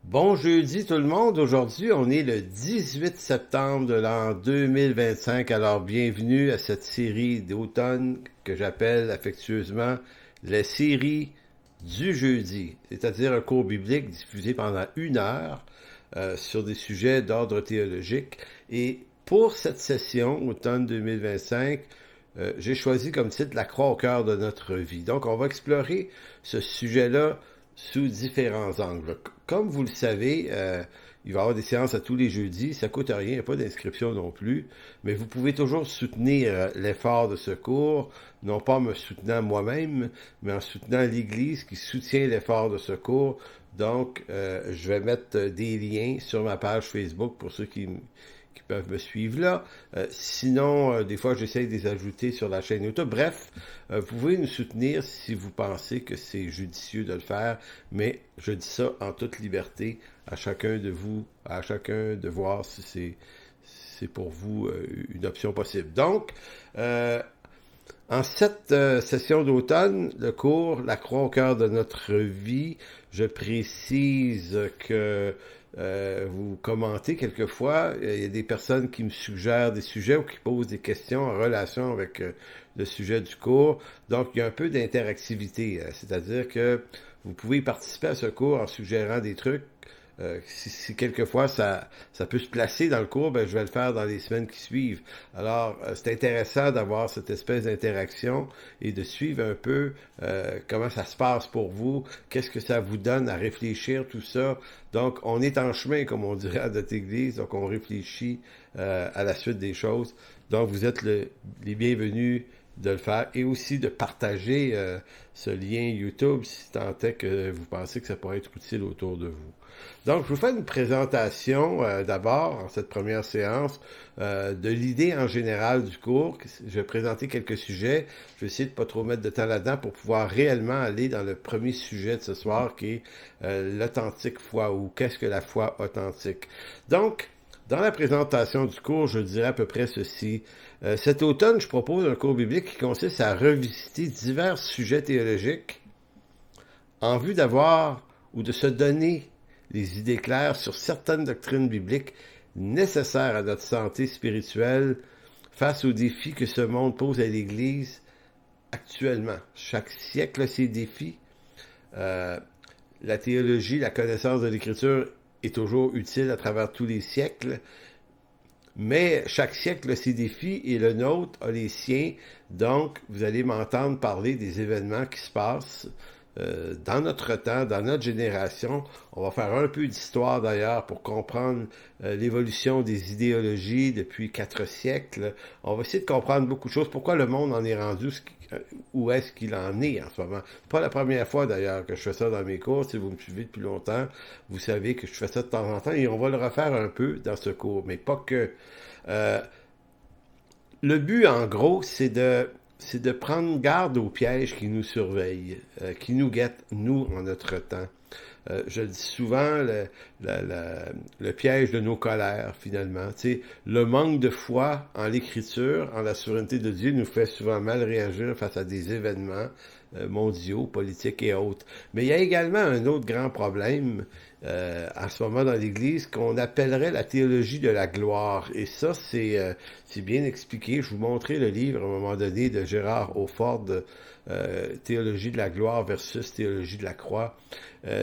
Bon jeudi tout le monde. Aujourd'hui, on est le 18 septembre de l'an 2025. Alors, bienvenue à cette série d'automne que j'appelle affectueusement la série du jeudi, c'est-à-dire un cours biblique diffusé pendant 1 heure sur des sujets d'ordre théologique. Et pour cette session, automne 2025, j'ai choisi comme titre La croix au cœur de notre vie. Donc, on va explorer ce sujet-là sous différents angles. Comme vous le savez, il va y avoir des séances à tous les jeudis, ça coûte rien, il n'y a pas d'inscription non plus, mais vous pouvez toujours soutenir l'effort de ce cours, non pas en me soutenant moi-même, mais en soutenant l'Église qui soutient l'effort de ce cours. Donc, je vais mettre des liens sur ma page Facebook pour ceux qui peuvent me suivre là. Sinon, des fois, j'essaie de les ajouter sur la chaîne YouTube. Bref, vous pouvez nous soutenir si vous pensez que c'est judicieux de le faire, mais je dis ça en toute liberté à chacun de vous, à chacun de voir si c'est pour vous une option possible. Donc, en cette session d'automne, le cours La croix au cœur de notre vie, je précise que vous commentez quelquefois. Il y a des personnes qui me suggèrent des sujets ou qui posent des questions en relation avec le sujet du cours. Donc, il y a un peu d'interactivité. C'est-à-dire que vous pouvez participer à ce cours en suggérant des trucs. Si quelquefois ça peut se placer dans le cours, ben, je vais le faire dans les semaines qui suivent. Alors, c'est intéressant d'avoir cette espèce d'interaction et de suivre un peu comment ça se passe pour vous, qu'est-ce que ça vous donne à réfléchir, tout ça. Donc, on est en chemin, comme on dirait à notre église, donc on réfléchit à la suite des choses. Donc, vous êtes les bienvenus de le faire et aussi de partager ce lien YouTube si tant est que vous pensez que ça pourrait être utile autour de vous. Donc, je vous fais une présentation d'abord, en cette première séance, de l'idée en général du cours. Je vais présenter quelques sujets. Je vais essayer de ne pas trop mettre de temps là-dedans pour pouvoir réellement aller dans le premier sujet de ce soir qui est l'authentique foi ou qu'est-ce que la foi authentique. Donc, dans la présentation du cours, je dirais à peu près ceci. Cet automne, je propose un cours biblique qui consiste à revisiter divers sujets théologiques en vue d'avoir ou de se donner les idées claires sur certaines doctrines bibliques nécessaires à notre santé spirituelle face aux défis que ce monde pose à l'Église actuellement. Chaque siècle a ses défis. La théologie, la connaissance de l'Écriture est toujours utile à travers tous les siècles. Mais chaque siècle a ses défis et le nôtre a les siens. Donc, vous allez m'entendre parler des événements qui se passent dans notre temps, dans notre génération. On va faire un peu d'histoire d'ailleurs pour comprendre l'évolution des idéologies depuis 4 siècles. On va essayer de comprendre beaucoup de choses. Pourquoi le monde en est rendu où est-ce qu'il en est en ce moment. C'est pas la première fois d'ailleurs que je fais ça dans mes cours. Si vous me suivez depuis longtemps, vous savez que je fais ça de temps en temps et on va le refaire un peu dans ce cours, mais pas que. Euh, le but, en gros, c'est de prendre garde aux pièges qui nous surveillent, qui nous guettent, nous, en notre temps. Je dis souvent le piège de nos colères, finalement. Tu sais, le manque de foi en l'écriture, en la souveraineté de Dieu, nous fait souvent mal réagir face à des événements mondiaux, politiques et autres. Mais il y a également un autre grand problème en ce moment dans l'Église qu'on appellerait la théologie de la gloire. Et ça, c'est bien expliqué. Je vous montrais le livre à un moment donné de Gérard Hauford, Théologie de la gloire versus Théologie de la croix.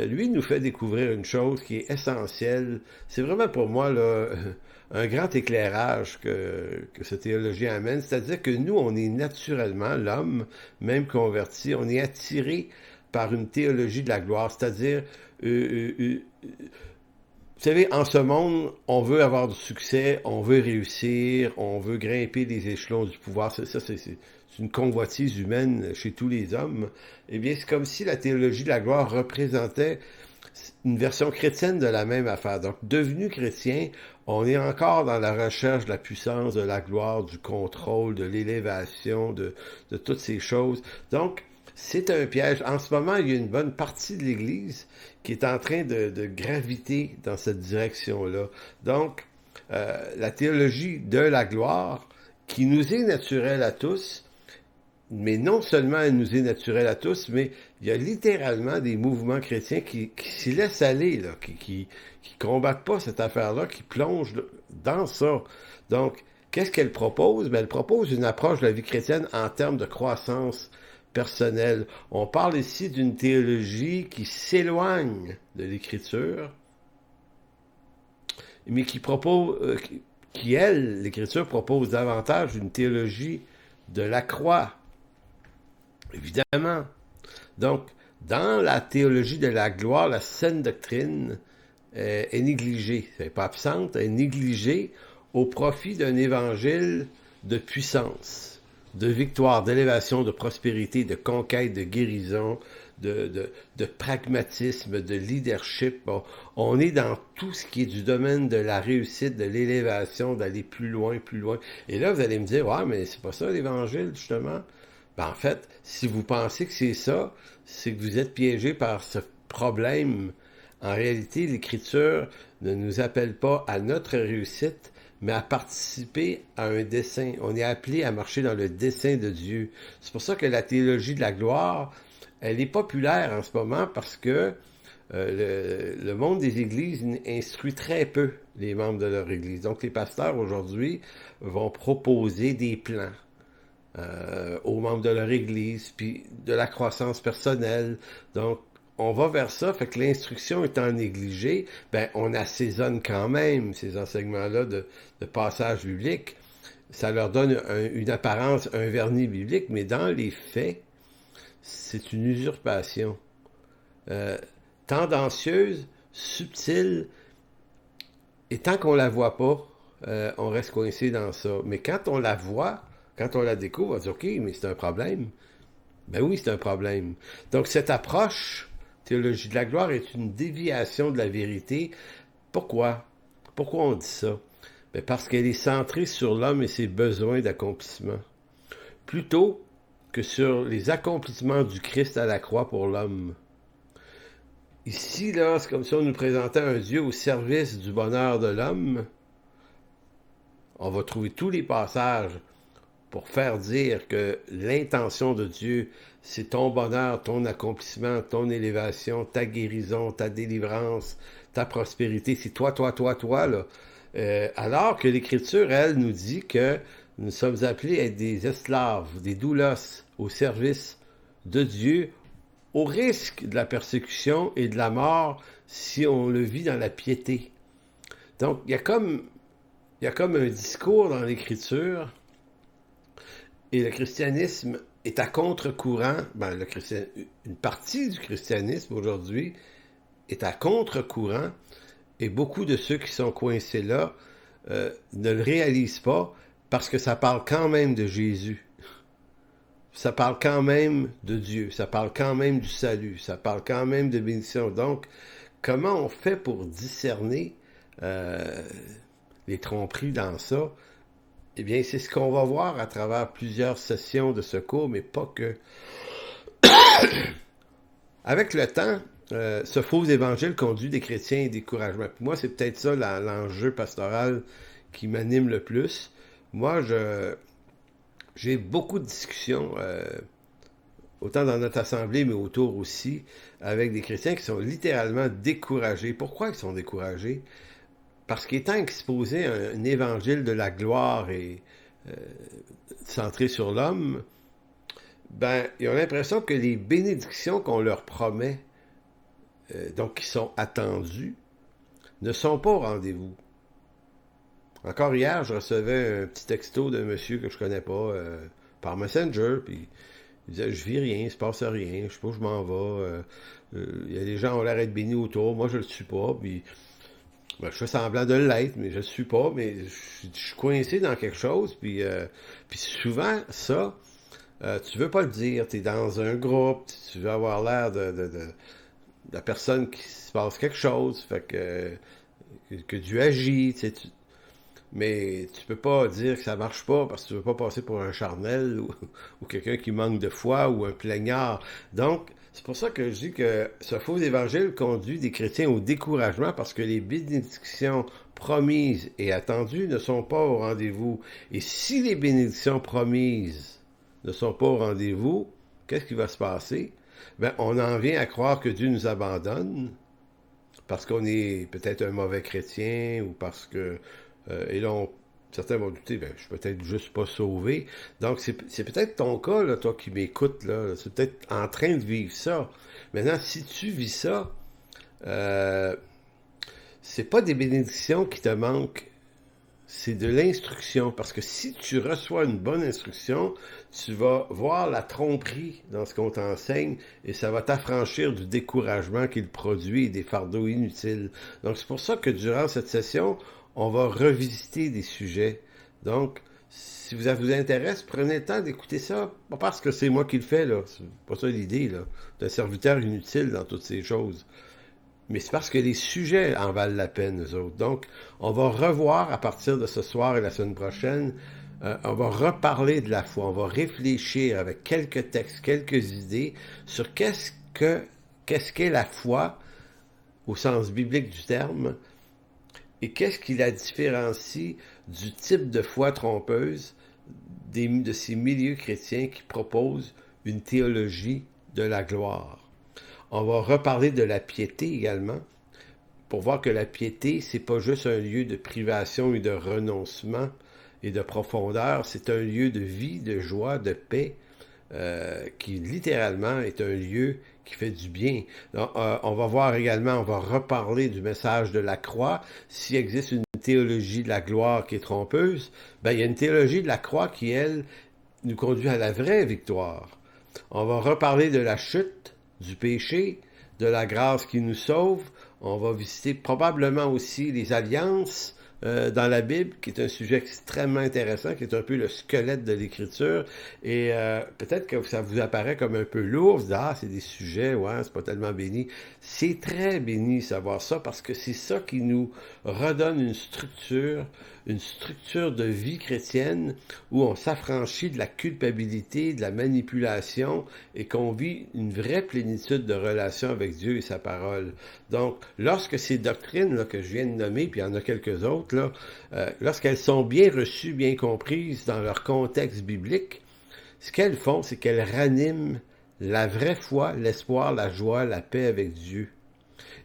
Lui nous fait découvrir une chose qui est essentielle. C'est vraiment pour moi là, un grand éclairage que ce théologien amène. C'est-à-dire que nous, on est naturellement, l'homme, même converti, on est attiré par une théologie de la gloire. C'est-à-dire, vous savez, en ce monde, on veut avoir du succès, on veut réussir, on veut grimper les échelons du pouvoir. C'est une convoitise humaine chez tous les hommes. Eh bien, c'est comme si la théologie de la gloire représentait une version chrétienne de la même affaire. Donc, devenu chrétien, on est encore dans la recherche de la puissance, de la gloire, du contrôle, de l'élévation, de toutes ces choses. Donc, c'est un piège. En ce moment, il y a une bonne partie de l'Église qui est en train de graviter dans cette direction-là. Donc, la théologie de la gloire, qui nous est naturelle à tous, mais non seulement elle nous est naturelle à tous, mais il y a littéralement des mouvements chrétiens qui s'y laissent aller, là, qui combattent pas cette affaire-là, qui plongent dans ça. Donc, qu'est-ce qu'elle propose? Ben, elle propose une approche de la vie chrétienne en termes de croissance personnelle. On parle ici d'une théologie qui s'éloigne de l'Écriture, mais qui propose, elle, l'Écriture propose davantage une théologie de la croix, évidemment. Donc, dans la théologie de la gloire, la saine doctrine est négligée. Elle n'est pas absente, elle est négligée au profit d'un évangile de puissance, de victoire, d'élévation, de prospérité, de conquête, de guérison, de pragmatisme, de leadership. Bon, on est dans tout ce qui est du domaine de la réussite, de l'élévation, d'aller plus loin, plus loin. Et là, vous allez me dire, ouais, mais c'est pas ça l'évangile, justement. Ben, en fait, si vous pensez que c'est ça, c'est que vous êtes piégé par ce problème. En réalité, l'Écriture ne nous appelle pas à notre réussite, mais à participer à un dessein. On est appelé à marcher dans le dessein de Dieu. C'est pour ça que la théologie de la gloire, elle est populaire en ce moment parce que le monde des églises instruit très peu les membres de leur église. Donc les pasteurs aujourd'hui vont proposer des plans aux membres de leur église, puis de la croissance personnelle. Donc on va vers ça, fait que l'instruction étant négligée, ben on assaisonne quand même ces enseignements-là de passage biblique. Ça leur donne une apparence, un vernis biblique, mais dans les faits, c'est une usurpation. Tendancieuse, subtile, et tant qu'on la voit pas, on reste coincé dans ça. Mais quand on la voit, quand on la découvre, on va dire, OK, mais c'est un problème. Ben oui, c'est un problème. Donc cette approche théologie de la gloire est une déviation de la vérité. Pourquoi? Pourquoi on dit ça? Ben parce qu'elle est centrée sur l'homme et ses besoins d'accomplissement, plutôt que sur les accomplissements du Christ à la croix pour l'homme. Ici, là, c'est comme si on nous présentait un Dieu au service du bonheur de l'homme. On va trouver tous les passages pour faire dire que l'intention de Dieu, c'est ton bonheur, ton accomplissement, ton élévation, ta guérison, ta délivrance, ta prospérité. C'est toi, là. Alors que l'Écriture, elle, nous dit que nous sommes appelés à être des esclaves, des doulos, au service de Dieu, au risque de la persécution et de la mort si on le vit dans la piété. Donc, il y a comme un discours dans l'Écriture. Et le christianisme est à contre-courant. Ben, une partie du christianisme aujourd'hui est à contre-courant. Et beaucoup de ceux qui sont coincés là ne le réalisent pas parce que ça parle quand même de Jésus. Ça parle quand même de Dieu. Ça parle quand même du salut. Ça parle quand même de bénédiction. Donc, comment on fait pour discerner les tromperies dans ça? Eh bien, c'est ce qu'on va voir à travers plusieurs sessions de ce cours, mais pas que. Avec le temps, ce faux évangile conduit des chrétiens à découragement. Puis moi, c'est peut-être ça l'enjeu pastoral qui m'anime le plus. Moi, j'ai beaucoup de discussions, autant dans notre assemblée, mais autour aussi, avec des chrétiens qui sont littéralement découragés. Pourquoi ils sont découragés? Parce qu'étant exposé à un évangile de la gloire et centré sur l'homme, ben, ils ont l'impression que les bénédictions qu'on leur promet, donc qui sont attendues, ne sont pas au rendez-vous. Encore hier, je recevais un petit texto d'un monsieur que je connais pas par Messenger, puis il disait, je vis rien, il se passe rien, je sais pas où je m'en vais, il y a des gens qui ont l'air d'être bénis autour, moi je le suis pas, puis ben, je fais semblant de l'être, mais je le suis pas, mais je suis coincé dans quelque chose, puis souvent, ça, tu veux pas le dire, tu es dans un groupe, tu veux avoir l'air de la personne qui se passe quelque chose, fait que Dieu agit, tu sais, mais tu peux pas dire que ça marche pas parce que tu veux pas passer pour un charnel ou quelqu'un qui manque de foi ou un plaignard. Donc, c'est pour ça que je dis que ce faux évangile conduit des chrétiens au découragement parce que les bénédictions promises et attendues ne sont pas au rendez-vous. Et si les bénédictions promises ne sont pas au rendez-vous, qu'est-ce qui va se passer? Ben, on en vient à croire que Dieu nous abandonne parce qu'on est peut-être un mauvais chrétien ou parce que... et là, certains vont douter, ben, je suis peut-être juste pas sauvé. Donc, c'est peut-être ton cas, là, toi qui m'écoutes, là, c'est peut-être en train de vivre ça. Maintenant, si tu vis ça, euh, c'est pas des bénédictions qui te manquent, c'est de l'instruction. Parce que si tu reçois une bonne instruction, tu vas voir la tromperie dans ce qu'on t'enseigne et ça va t'affranchir du découragement qu'il produit et des fardeaux inutiles. Donc, c'est pour ça que durant cette session, on va revisiter des sujets. Donc, si ça vous intéresse, prenez le temps d'écouter ça. Pas parce que c'est moi qui le fais, là. C'est pas ça l'idée, là. C'est un serviteur inutile dans toutes ces choses. Mais c'est parce que les sujets en valent la peine, eux autres. Donc, on va revoir à partir de ce soir et la semaine prochaine, on va reparler de la foi. On va réfléchir avec quelques textes, quelques idées sur qu'est-ce qu'est la foi au sens biblique du terme et qu'est-ce qui la différencie du type de foi trompeuse de ces milieux chrétiens qui proposent une théologie de la gloire. On va reparler de la piété également, pour voir que la piété, c'est pas juste un lieu de privation et de renoncement et de profondeur, c'est un lieu de vie, de joie, de paix, qui littéralement est un lieu qui fait du bien. Donc, on va voir également, on va reparler du message de la croix. S'il existe une théologie de la gloire qui est trompeuse, ben, il y a une théologie de la croix qui, elle, nous conduit à la vraie victoire. On va reparler de la chute, du péché, de la grâce qui nous sauve. On va visiter probablement aussi les alliances dans la Bible, qui est un sujet extrêmement intéressant, qui est un peu le squelette de l'Écriture. Et peut-être que ça vous apparaît comme un peu lourd. Vous dites, ah, c'est des sujets, ouais, c'est pas tellement béni. C'est très béni savoir ça, parce que c'est ça qui nous redonne une structure de vie chrétienne où on s'affranchit de la culpabilité, de la manipulation et qu'on vit une vraie plénitude de relation avec Dieu et sa parole. Donc, lorsque ces doctrines là, que je viens de nommer, puis il y en a quelques autres, là, lorsqu'elles sont bien reçues, bien comprises dans leur contexte biblique, ce qu'elles font, c'est qu'elles raniment la vraie foi, l'espoir, la joie, la paix avec Dieu.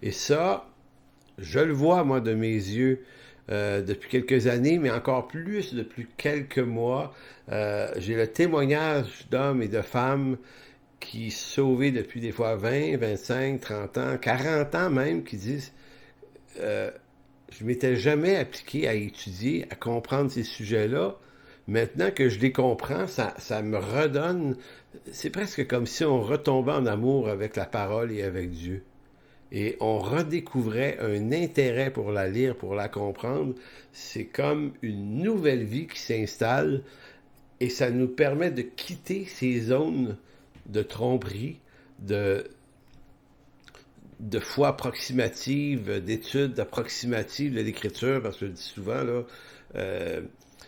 Et ça, je le vois, moi, de mes yeux, depuis quelques années, mais encore plus depuis quelques mois. J'ai le témoignage d'hommes et de femmes qui sont sauvés depuis des fois 20, 25, 30 ans, 40 ans même, qui disent je m'étais jamais appliqué à étudier, à comprendre ces sujets-là. Maintenant que je les comprends, ça me redonne... C'est presque comme si on retombait en amour avec la parole et avec Dieu. Et on redécouvrait un intérêt pour la lire, pour la comprendre. C'est comme une nouvelle vie qui s'installe et ça nous permet de quitter ces zones de tromperie, de foi approximative, d'études approximatives de l'Écriture, parce que je le dis souvent, là,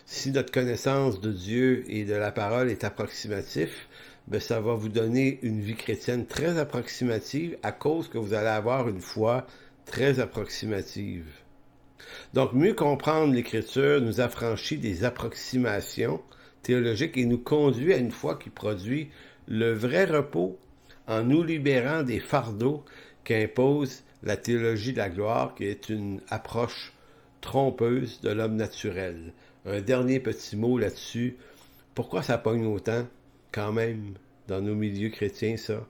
si notre connaissance de Dieu et de la parole est approximatif, ben ça va vous donner une vie chrétienne très approximative à cause que vous allez avoir une foi très approximative. Donc, mieux comprendre l'Écriture nous affranchit des approximations théologiques et nous conduit à une foi qui produit le vrai repos en nous libérant des fardeaux qu'impose la théologie de la gloire, qui est une approche trompeuse de l'homme naturel. Un dernier petit mot là-dessus. Pourquoi ça pogne autant, quand même, dans nos milieux chrétiens, ça?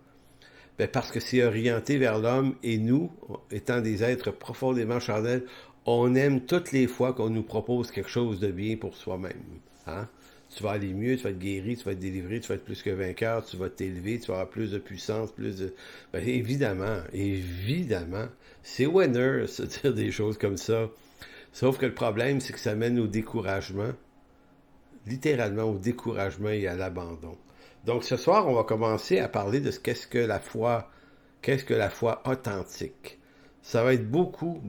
Ben parce que c'est orienté vers l'homme et nous, étant des êtres profondément charnels, on aime toutes les fois qu'on nous propose quelque chose de bien pour soi-même. Hein? Tu vas aller mieux, tu vas être guéri, tu vas être délivré, tu vas être plus que vainqueur, tu vas t'élever, tu vas avoir plus de puissance, plus de... Ben, évidemment, c'est winner, se dire des choses comme ça. Sauf que le problème, c'est que ça mène au découragement, littéralement au découragement et à l'abandon. Donc ce soir, on va commencer à parler de qu'est-ce que la foi authentique. Ça va être beaucoup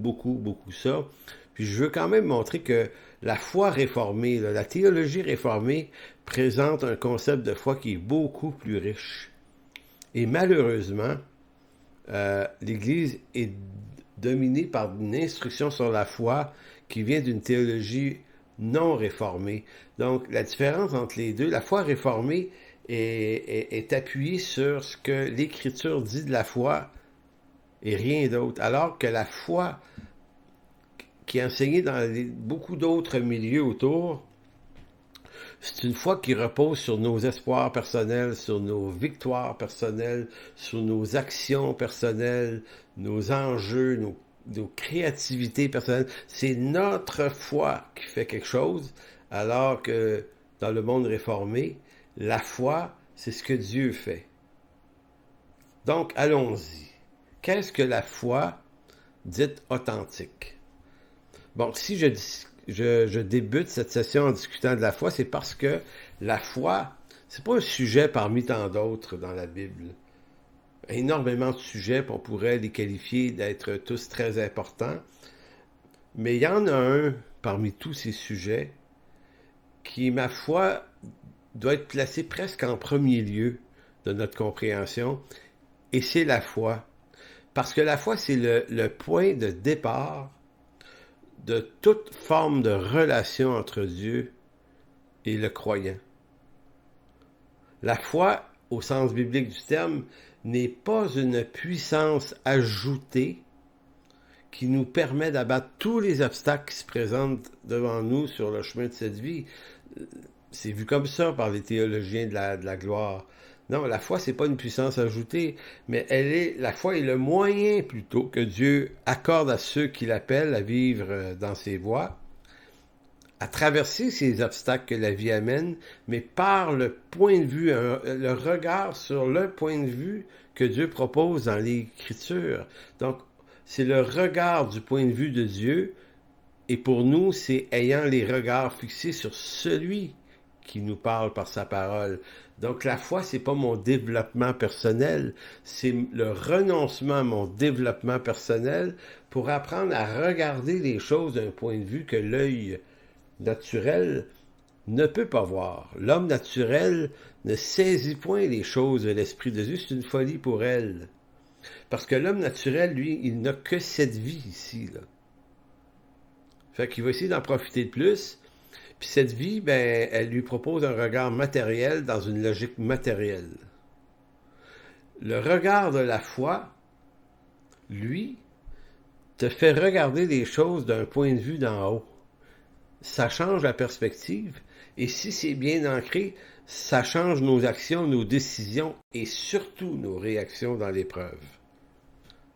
ça. Puis je veux quand même montrer que la foi réformée, la théologie réformée, présente un concept de foi qui est beaucoup plus riche. Et malheureusement, l'Église est dominée par une instruction sur la foi qui vient d'une théologie non réformée. Donc, la différence entre les deux, la foi réformée est appuyé sur ce que l'Écriture dit de la foi et rien d'autre. Alors que la foi qui est enseignée dans beaucoup d'autres milieux autour, c'est une foi qui repose sur nos espoirs personnels, sur nos victoires personnelles, sur nos actions personnelles, nos enjeux, nos créativités personnelles. C'est notre foi qui fait quelque chose, alors que dans le monde réformé, la foi, c'est ce que Dieu fait. Donc, allons-y. Qu'est-ce que la foi dite authentique? Bon, si je débute cette session en discutant de la foi, c'est parce que la foi, c'est pas un sujet parmi tant d'autres dans la Bible. Énormément de sujets, on pourrait les qualifier d'être tous très importants, mais il y en a un parmi tous ces sujets qui, ma foi, doit être placé presque en premier lieu de notre compréhension, et c'est la foi. Parce que la foi, c'est le point de départ de toute forme de relation entre Dieu et le croyant. La foi, au sens biblique du terme, n'est pas une puissance ajoutée qui nous permet d'abattre tous les obstacles qui se présentent devant nous sur le chemin de cette vie. C'est vu comme ça par les théologiens de la gloire. Non, la foi, c'est pas une puissance ajoutée, mais la foi est le moyen plutôt que Dieu accorde à ceux qui l'appellent à vivre dans ses voies, à traverser ces obstacles que la vie amène, mais par le point de vue, le regard sur le point de vue que Dieu propose dans l'Écriture. Donc, c'est le regard du point de vue de Dieu, et pour nous, c'est ayant les regards fixés sur celui qui nous parle par sa parole. Donc la foi, c'est pas mon développement personnel, c'est le renoncement à mon développement personnel pour apprendre à regarder les choses d'un point de vue que l'œil naturel ne peut pas voir. L'homme naturel ne saisit point les choses de l'Esprit de Dieu, c'est une folie pour elle. Parce que l'homme naturel, lui, il n'a que cette vie ici, là. Fait qu'il va essayer d'en profiter de plus. Puis cette vie, ben, elle lui propose un regard matériel dans une logique matérielle. Le regard de la foi, lui, te fait regarder les choses d'un point de vue d'en haut. Ça change la perspective, et si c'est bien ancré, ça change nos actions, nos décisions, et surtout nos réactions dans l'épreuve.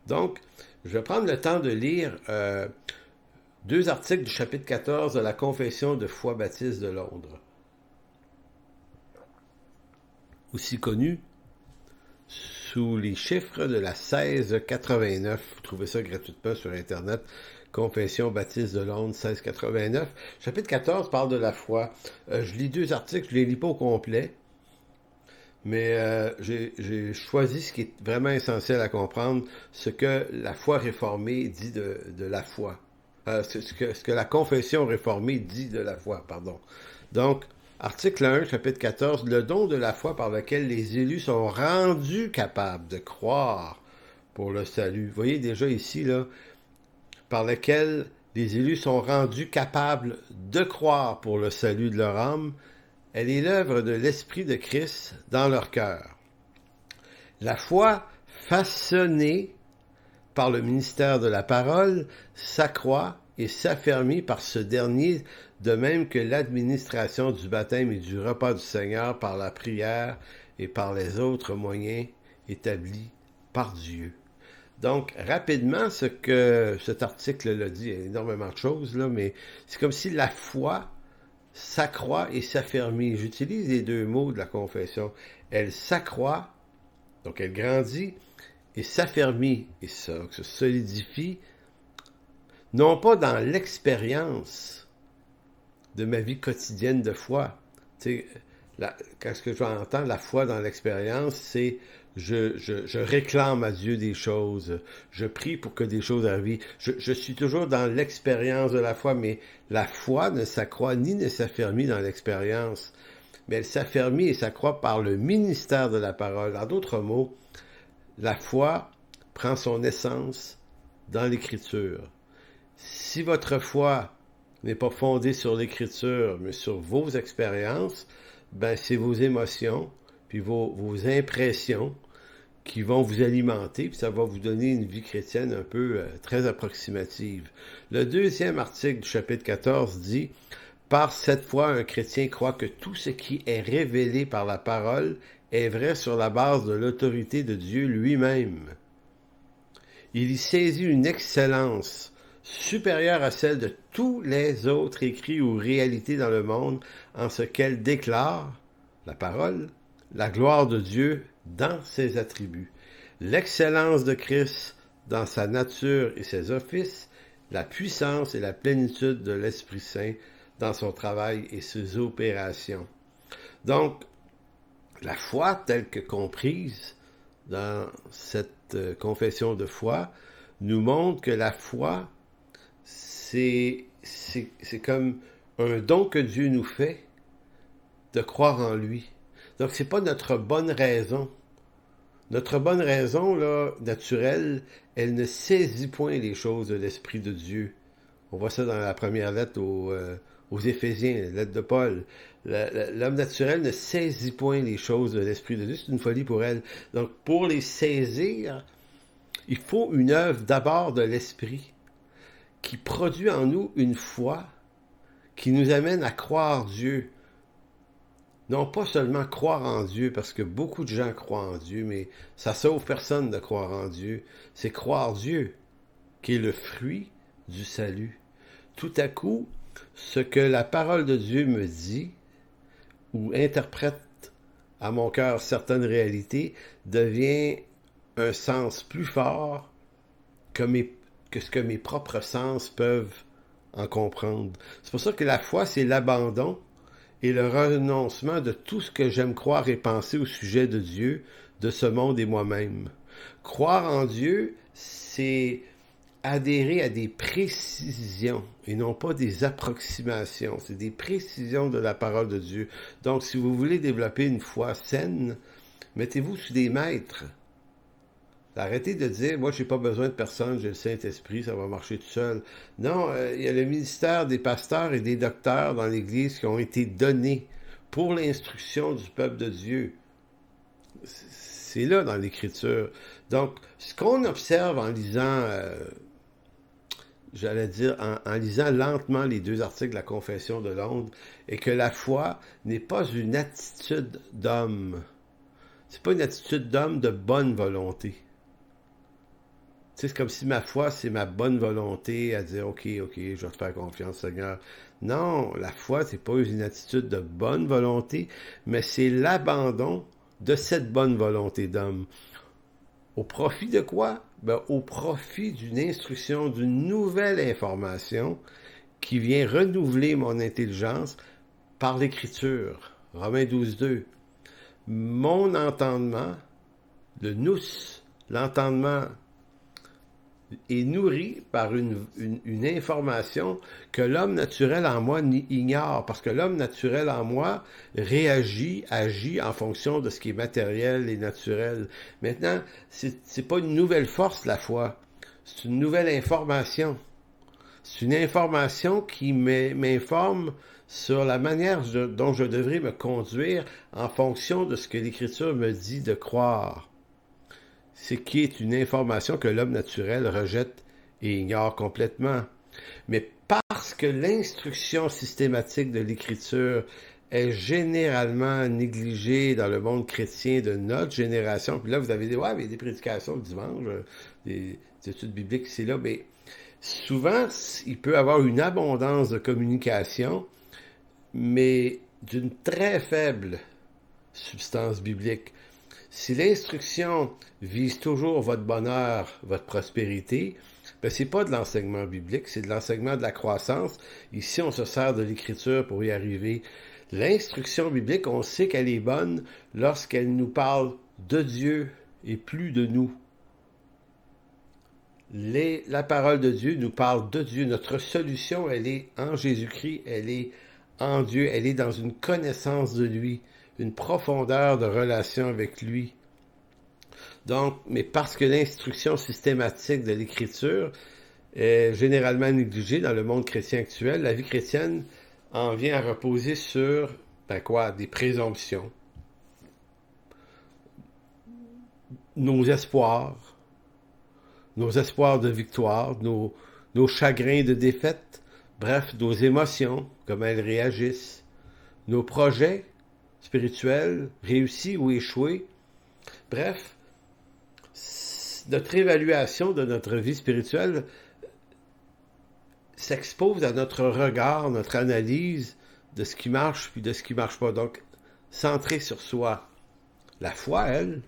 Donc, je vais prendre le temps de lire deux articles du chapitre 14 de la Confession de foi baptiste de Londres, aussi connue sous les chiffres de la 1689. Vous trouvez ça gratuitement sur Internet. Confession baptiste de Londres, 1689. Chapitre 14 parle de la foi. Je lis deux articles, je ne les lis pas au complet, mais j'ai choisi ce qui est vraiment essentiel à comprendre, ce que la foi réformée dit de la foi. Ce que la confession réformée dit de la foi, pardon. Donc, article 1, chapitre 14, le don de la foi par lequel les élus sont rendus capables de croire pour le salut. Vous voyez déjà ici, là, par lequel les élus sont rendus capables de croire pour le salut de leur âme, elle est l'œuvre de l'Esprit de Christ dans leur cœur. La foi façonnée par le ministère de la parole, s'accroît et s'affermit par ce dernier, de même que l'administration du baptême et du repas du Seigneur par la prière et par les autres moyens établis par Dieu. Donc, rapidement, ce que cet article dit, il y a énormément de choses, là, mais c'est comme si la foi s'accroît et s'affermit. J'utilise les deux mots de la confession. Elle s'accroît, donc elle grandit, et s'affermit, et ça se solidifie, non pas dans l'expérience de ma vie quotidienne de foi. Tu sais, quand ce que je vais entendre, la foi dans l'expérience, c'est je réclame à Dieu des choses, je prie pour que des choses arrivent. Je suis toujours dans l'expérience de la foi, mais la foi ne s'accroît ni ne s'affermit dans l'expérience, mais elle s'affermit et s'accroît par le ministère de la parole. En d'autres mots, la foi prend son essence dans l'Écriture. Si votre foi n'est pas fondée sur l'Écriture, mais sur vos expériences, ben c'est vos émotions, puis vos impressions qui vont vous alimenter, puis ça va vous donner une vie chrétienne un peu très approximative. Le deuxième article du chapitre 14 dit « Par cette foi, un chrétien croit que tout ce qui est révélé par la parole est vrai sur la base de l'autorité de Dieu lui-même. Il y saisit une excellence supérieure à celle de tous les autres écrits ou réalités dans le monde en ce qu'elle déclare, la parole, la gloire de Dieu dans ses attributs, l'excellence de Christ dans sa nature et ses offices, la puissance et la plénitude de l'Esprit Saint dans son travail et ses opérations. » Donc, la foi telle que comprise dans cette confession de foi nous montre que la foi, c'est comme un don que Dieu nous fait de croire en lui. Donc, c'est pas notre bonne raison. Notre bonne raison, là, naturelle, elle ne saisit point les choses de l'Esprit de Dieu. On voit ça dans la première lettre aux Éphésiens, la lettre de Paul. L'homme naturel ne saisit point les choses de l'Esprit de Dieu. C'est une folie pour elle. Donc, pour les saisir, il faut une œuvre d'abord de l'Esprit qui produit en nous une foi qui nous amène à croire Dieu. Non pas seulement croire en Dieu, parce que beaucoup de gens croient en Dieu, mais ça sauve personne de croire en Dieu. C'est croire Dieu qui est le fruit du salut. Tout à coup, ce que la parole de Dieu me dit ou interprète à mon cœur certaines réalités devient un sens plus fort que ce que mes propres sens peuvent en comprendre. C'est pour ça que la foi, c'est l'abandon et le renoncement de tout ce que j'aime croire et penser au sujet de Dieu, de ce monde et moi-même. Croire en Dieu, c'est adhérer à des précisions et non pas des approximations. C'est des précisions de la parole de Dieu. Donc, si vous voulez développer une foi saine, mettez-vous sous des maîtres. Arrêtez de dire, moi, j'ai pas besoin de personne, j'ai le Saint-Esprit, ça va marcher tout seul. Non, il y a le ministère des pasteurs et des docteurs dans l'Église qui ont été donnés pour l'instruction du peuple de Dieu. C'est là dans l'Écriture. Donc, ce qu'on observe en lisant, en lisant lentement les deux articles de la Confession de Londres, est que la foi n'est pas une attitude d'homme. C'est pas une attitude d'homme de bonne volonté. C'est comme si ma foi, c'est ma bonne volonté à dire, OK, je vais te faire confiance, Seigneur. Non, la foi, c'est pas une attitude de bonne volonté, mais c'est l'abandon de cette bonne volonté d'homme. Au profit de quoi? Au profit d'une instruction, d'une nouvelle information qui vient renouveler mon intelligence par l'Écriture. Romains 12:2. Mon entendement, le nous, l'entendement est nourri par une information que l'homme naturel en moi ignore, parce que l'homme naturel en moi agit en fonction de ce qui est matériel et naturel. Maintenant, c'est pas une nouvelle force, la foi. C'est une nouvelle information. C'est une information qui m'informe sur la manière dont je devrais me conduire en fonction de ce que l'Écriture me dit de croire. C'est qui est une information que l'homme naturel rejette et ignore complètement. Mais parce que l'instruction systématique de l'Écriture est généralement négligée dans le monde chrétien de notre génération, puis là vous avez dit, ouais, mais des prédications le dimanche, des études bibliques ici là, mais souvent il peut y avoir une abondance de communication, mais d'une très faible substance biblique. Si l'instruction vise toujours votre bonheur, votre prospérité, c'est pas de l'enseignement biblique, c'est de l'enseignement de la croissance. Ici, on se sert de l'Écriture pour y arriver. L'instruction biblique, on sait qu'elle est bonne lorsqu'elle nous parle de Dieu et plus de nous. La parole de Dieu nous parle de Dieu. Notre solution, elle est en Jésus-Christ, elle est en Dieu, elle est dans une connaissance de lui, une profondeur de relation avec lui. Donc, mais parce que l'instruction systématique de l'Écriture est généralement négligée dans le monde chrétien actuel, la vie chrétienne en vient à reposer sur, des présomptions. nos espoirs de victoire, nos chagrins de défaite, bref, nos émotions, comment elles réagissent, nos projets spirituels, réussis ou échoués, bref, notre évaluation de notre vie spirituelle s'expose à notre regard, notre analyse de ce qui marche puis de ce qui marche pas. Donc, centré sur soi. La foi, elle,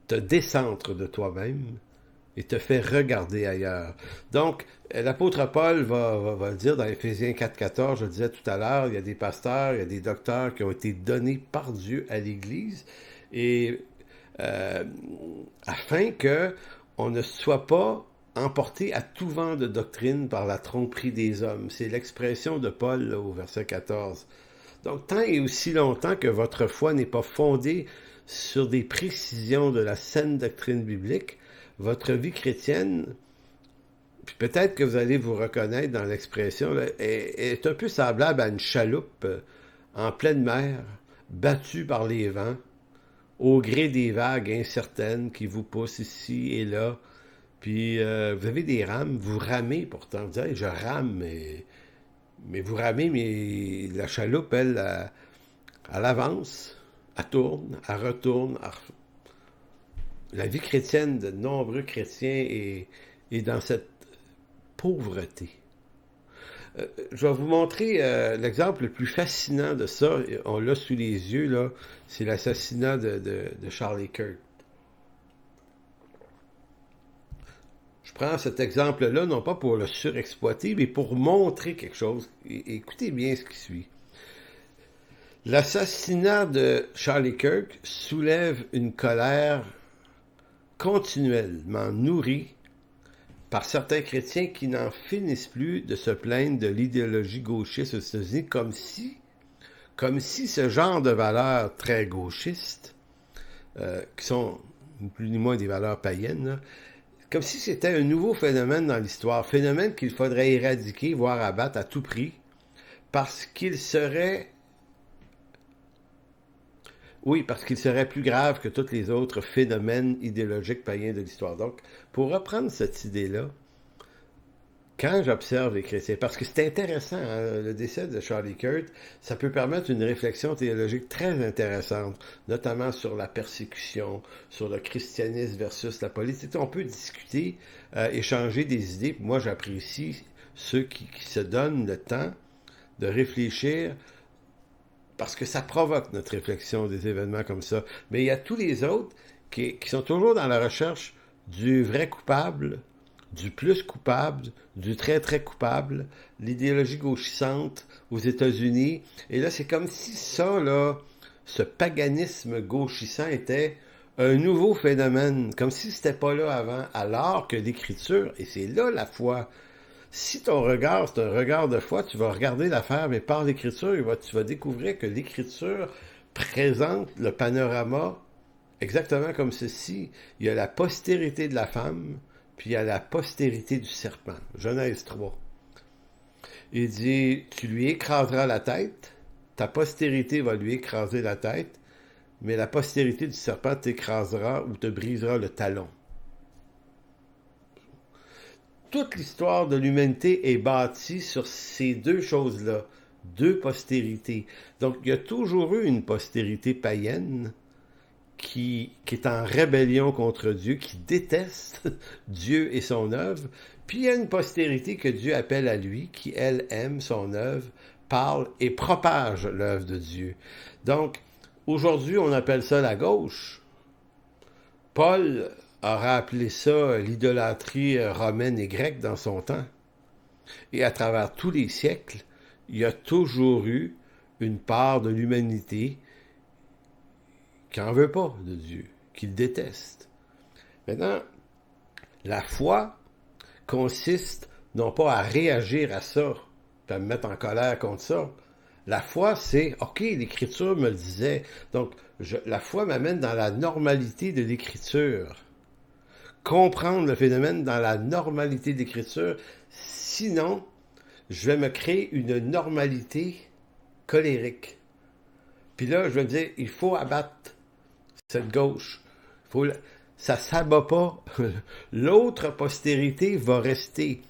te décentre de toi-même et te fait regarder ailleurs. Donc, l'apôtre Paul va le dire dans Éphésiens 4,14, je le disais tout à l'heure, il y a des pasteurs, il y a des docteurs qui ont été donnés par Dieu à l'Église, et afin que on ne soit pas emporté à tout vent de doctrine par la tromperie des hommes. C'est l'expression de Paul là, au verset 14. Donc, tant et aussi longtemps que votre foi n'est pas fondée sur des précisions de la saine doctrine biblique, votre vie chrétienne, puis peut-être que vous allez vous reconnaître dans l'expression, là, est un peu semblable à une chaloupe en pleine mer, battue par les vents, au gré des vagues incertaines qui vous poussent ici et là. Puis vous avez des rames, vous ramez pourtant. Vous dites, hey, je rame, mais vous ramez, mais la chaloupe, elle avance, elle tourne, elle retourne. La vie chrétienne de nombreux chrétiens est dans cette pauvreté. Je vais vous montrer l'exemple le plus fascinant de ça. On l'a sous les yeux, là. C'est l'assassinat de Charlie Kirk. Je prends cet exemple-là, non pas pour le surexploiter, mais pour montrer quelque chose. Écoutez bien ce qui suit. L'assassinat de Charlie Kirk soulève une colère continuellement nourrie par certains chrétiens qui n'en finissent plus de se plaindre de l'idéologie gauchiste aux États-Unis, comme si ce genre de valeurs très gauchistes, qui sont ni plus ni moins des valeurs païennes, là, comme si c'était un nouveau phénomène dans l'histoire, phénomène qu'il faudrait éradiquer, voire abattre à tout prix, parce qu'il serait plus grave que tous les autres phénomènes idéologiques païens de l'histoire. Donc, pour reprendre cette idée-là, quand j'observe les chrétiens, parce que c'est intéressant, hein, le décès de Charlie Kirk, ça peut permettre une réflexion théologique très intéressante, notamment sur la persécution, sur le christianisme versus la politique. On peut discuter, échanger des idées. Moi, j'apprécie ceux qui se donnent le temps de réfléchir, parce que ça provoque notre réflexion des événements comme ça. Mais il y a tous les autres qui sont toujours dans la recherche du vrai coupable, du plus coupable, du très très coupable, l'idéologie gauchissante aux États-Unis. Et là, c'est comme si ça, là, ce paganisme gauchissant était un nouveau phénomène, comme si c'était pas là avant, alors que l'Écriture, et c'est là la foi. Si ton regard, c'est un regard de foi, tu vas regarder l'affaire, mais par l'Écriture, tu vas découvrir que l'Écriture présente le panorama exactement comme ceci. Il y a la postérité de la femme, puis il y a la postérité du serpent. Genèse 3. Il dit, tu lui écraseras la tête, ta postérité va lui écraser la tête, mais la postérité du serpent t'écrasera ou te brisera le talon. Toute l'histoire de l'humanité est bâtie sur ces deux choses-là, deux postérités. Donc, il y a toujours eu une postérité païenne qui est en rébellion contre Dieu, qui déteste Dieu et son œuvre, puis il y a une postérité que Dieu appelle à lui, qui, elle, aime son œuvre, parle et propage l'œuvre de Dieu. Donc, aujourd'hui, on appelle ça la gauche. Paul aurait appelé ça l'idolâtrie romaine et grecque dans son temps. Et à travers tous les siècles, il y a toujours eu une part de l'humanité qui n'en veut pas de Dieu, qui le déteste. Maintenant, la foi consiste non pas à réagir à ça, puis à me mettre en colère contre ça. La foi, c'est, OK, l'Écriture me le disait. Donc, la foi m'amène dans la normalité de l'Écriture. Comprendre le phénomène dans la normalité de l'Écriture. Sinon, je vais me créer une normalité colérique. Puis là, je vais me dire, il faut abattre cette gauche. Il Faut, ça s'abat pas. L'autre postérité va rester.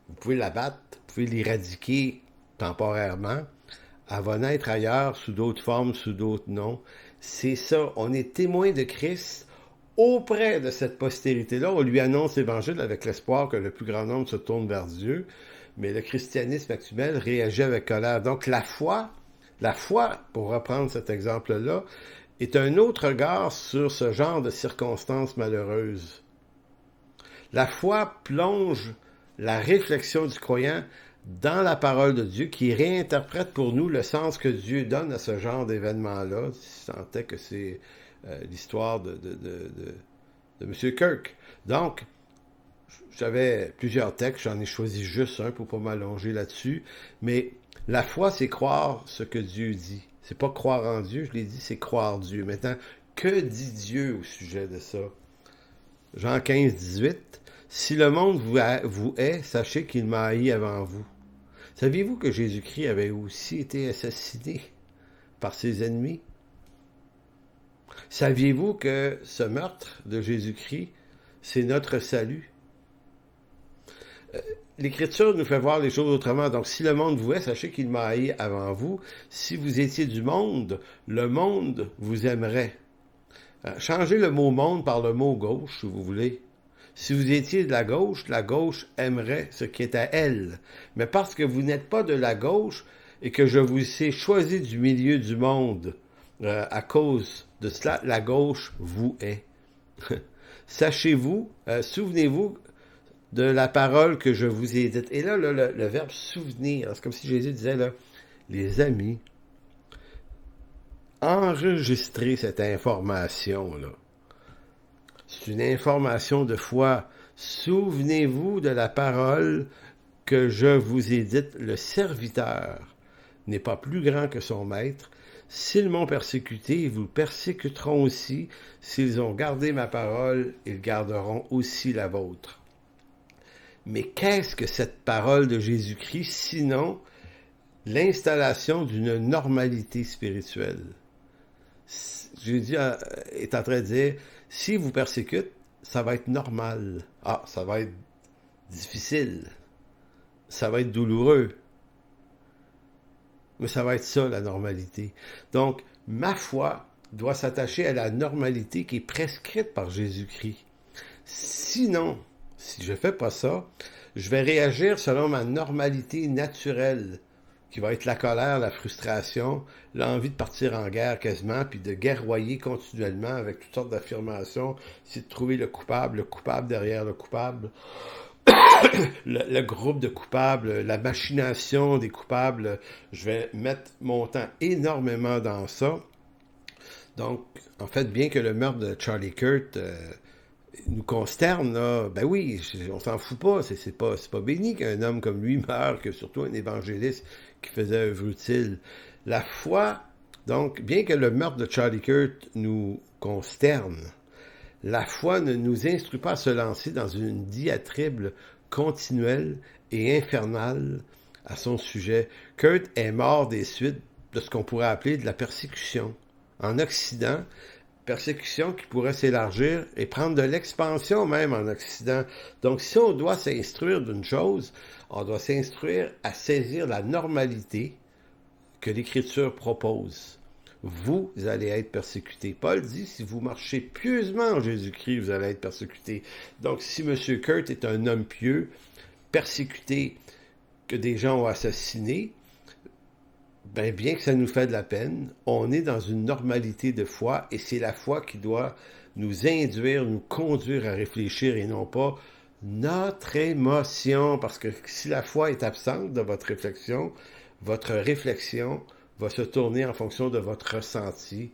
Vous pouvez la battre, vous pouvez l'éradiquer temporairement. Elle va naître ailleurs, sous d'autres formes, sous d'autres noms. C'est ça. On est témoin de Christ auprès de cette postérité-là. On lui annonce l'Évangile avec l'espoir que le plus grand nombre se tourne vers Dieu. Mais le christianisme actuel réagit avec colère. Donc la foi, pour reprendre cet exemple-là, est un autre regard sur ce genre de circonstances malheureuses. La foi plonge la réflexion du croyant dans la parole de Dieu, qui réinterprète pour nous le sens que Dieu donne à ce genre d'événement-là. Si tant est que c'est l'histoire de M. Kirk. Donc, j'avais plusieurs textes, j'en ai choisi juste un pour pas m'allonger là-dessus, mais la foi, c'est croire ce que Dieu dit. C'est pas croire en Dieu, je l'ai dit, c'est croire Dieu. Maintenant, que dit Dieu au sujet de ça? Jean 15, 18. Si le monde vous hait, sachez qu'il m'a haï avant vous. Saviez-vous que Jésus-Christ avait aussi été assassiné par ses ennemis? Saviez-vous que ce meurtre de Jésus-Christ, c'est notre salut? L'Écriture nous fait voir les choses autrement. Donc, si le monde vous hait, sachez qu'il m'a haï avant vous. Si vous étiez du monde, le monde vous aimerait. Changez le mot monde par le mot gauche, si vous voulez. Si vous étiez de la gauche aimerait ce qui est à elle. Mais parce que vous n'êtes pas de la gauche et que je vous ai choisi du milieu du monde, à cause de cela, la gauche vous hait. Sachez-vous, souvenez-vous de la parole que je vous ai dite. Et là, le verbe souvenir, c'est comme si Jésus disait, là, les amis, enregistrez cette information-là. C'est une information de foi. Souvenez-vous de la parole que je vous ai dite. Le serviteur n'est pas plus grand que son maître. S'ils m'ont persécuté, ils vous persécuteront aussi. S'ils ont gardé ma parole, ils garderont aussi la vôtre. Mais qu'est-ce que cette parole de Jésus-Christ, sinon l'installation d'une normalité spirituelle? Jésus est en train de dire, si vous persécutez, ça va être normal. Ah, ça va être difficile. Ça va être douloureux. Mais ça va être ça, la normalité. Donc, ma foi doit s'attacher à la normalité qui est prescrite par Jésus-Christ. Sinon, si je ne fais pas ça, je vais réagir selon ma normalité naturelle, qui va être la colère, la frustration, l'envie de partir en guerre quasiment, puis de guerroyer continuellement avec toutes sortes d'affirmations, c'est de trouver le coupable derrière le coupable, le groupe de coupables, la machination des coupables. Je vais mettre mon temps énormément dans ça. Donc, en fait, bien que le meurtre de Charlie Kirk nous consterne, là, ben oui, on s'en fout pas. C'est pas béni qu'un homme comme lui meure, que surtout un évangéliste qui faisait œuvre utile. La foi, donc, bien que le meurtre de Charlie Kirk nous consterne, la foi ne nous instruit pas à se lancer dans une diatribe continuelle et infernale à son sujet. Kurt est mort des suites de ce qu'on pourrait appeler de la persécution. En Occident, persécution qui pourrait s'élargir et prendre de l'expansion même en Occident. Donc, si on doit s'instruire d'une chose, on doit s'instruire à saisir la normalité que l'Écriture propose. Vous allez être persécutés. Paul dit, si vous marchez pieusement en Jésus-Christ, vous allez être persécutés. Donc, si M. Kurt est un homme pieux, persécuté, que des gens ont assassiné, bien que ça nous fait de la peine, on est dans une normalité de foi et c'est la foi qui doit nous induire, nous conduire à réfléchir et non pas notre émotion. Parce que si la foi est absente de votre réflexion va se tourner en fonction de votre ressenti,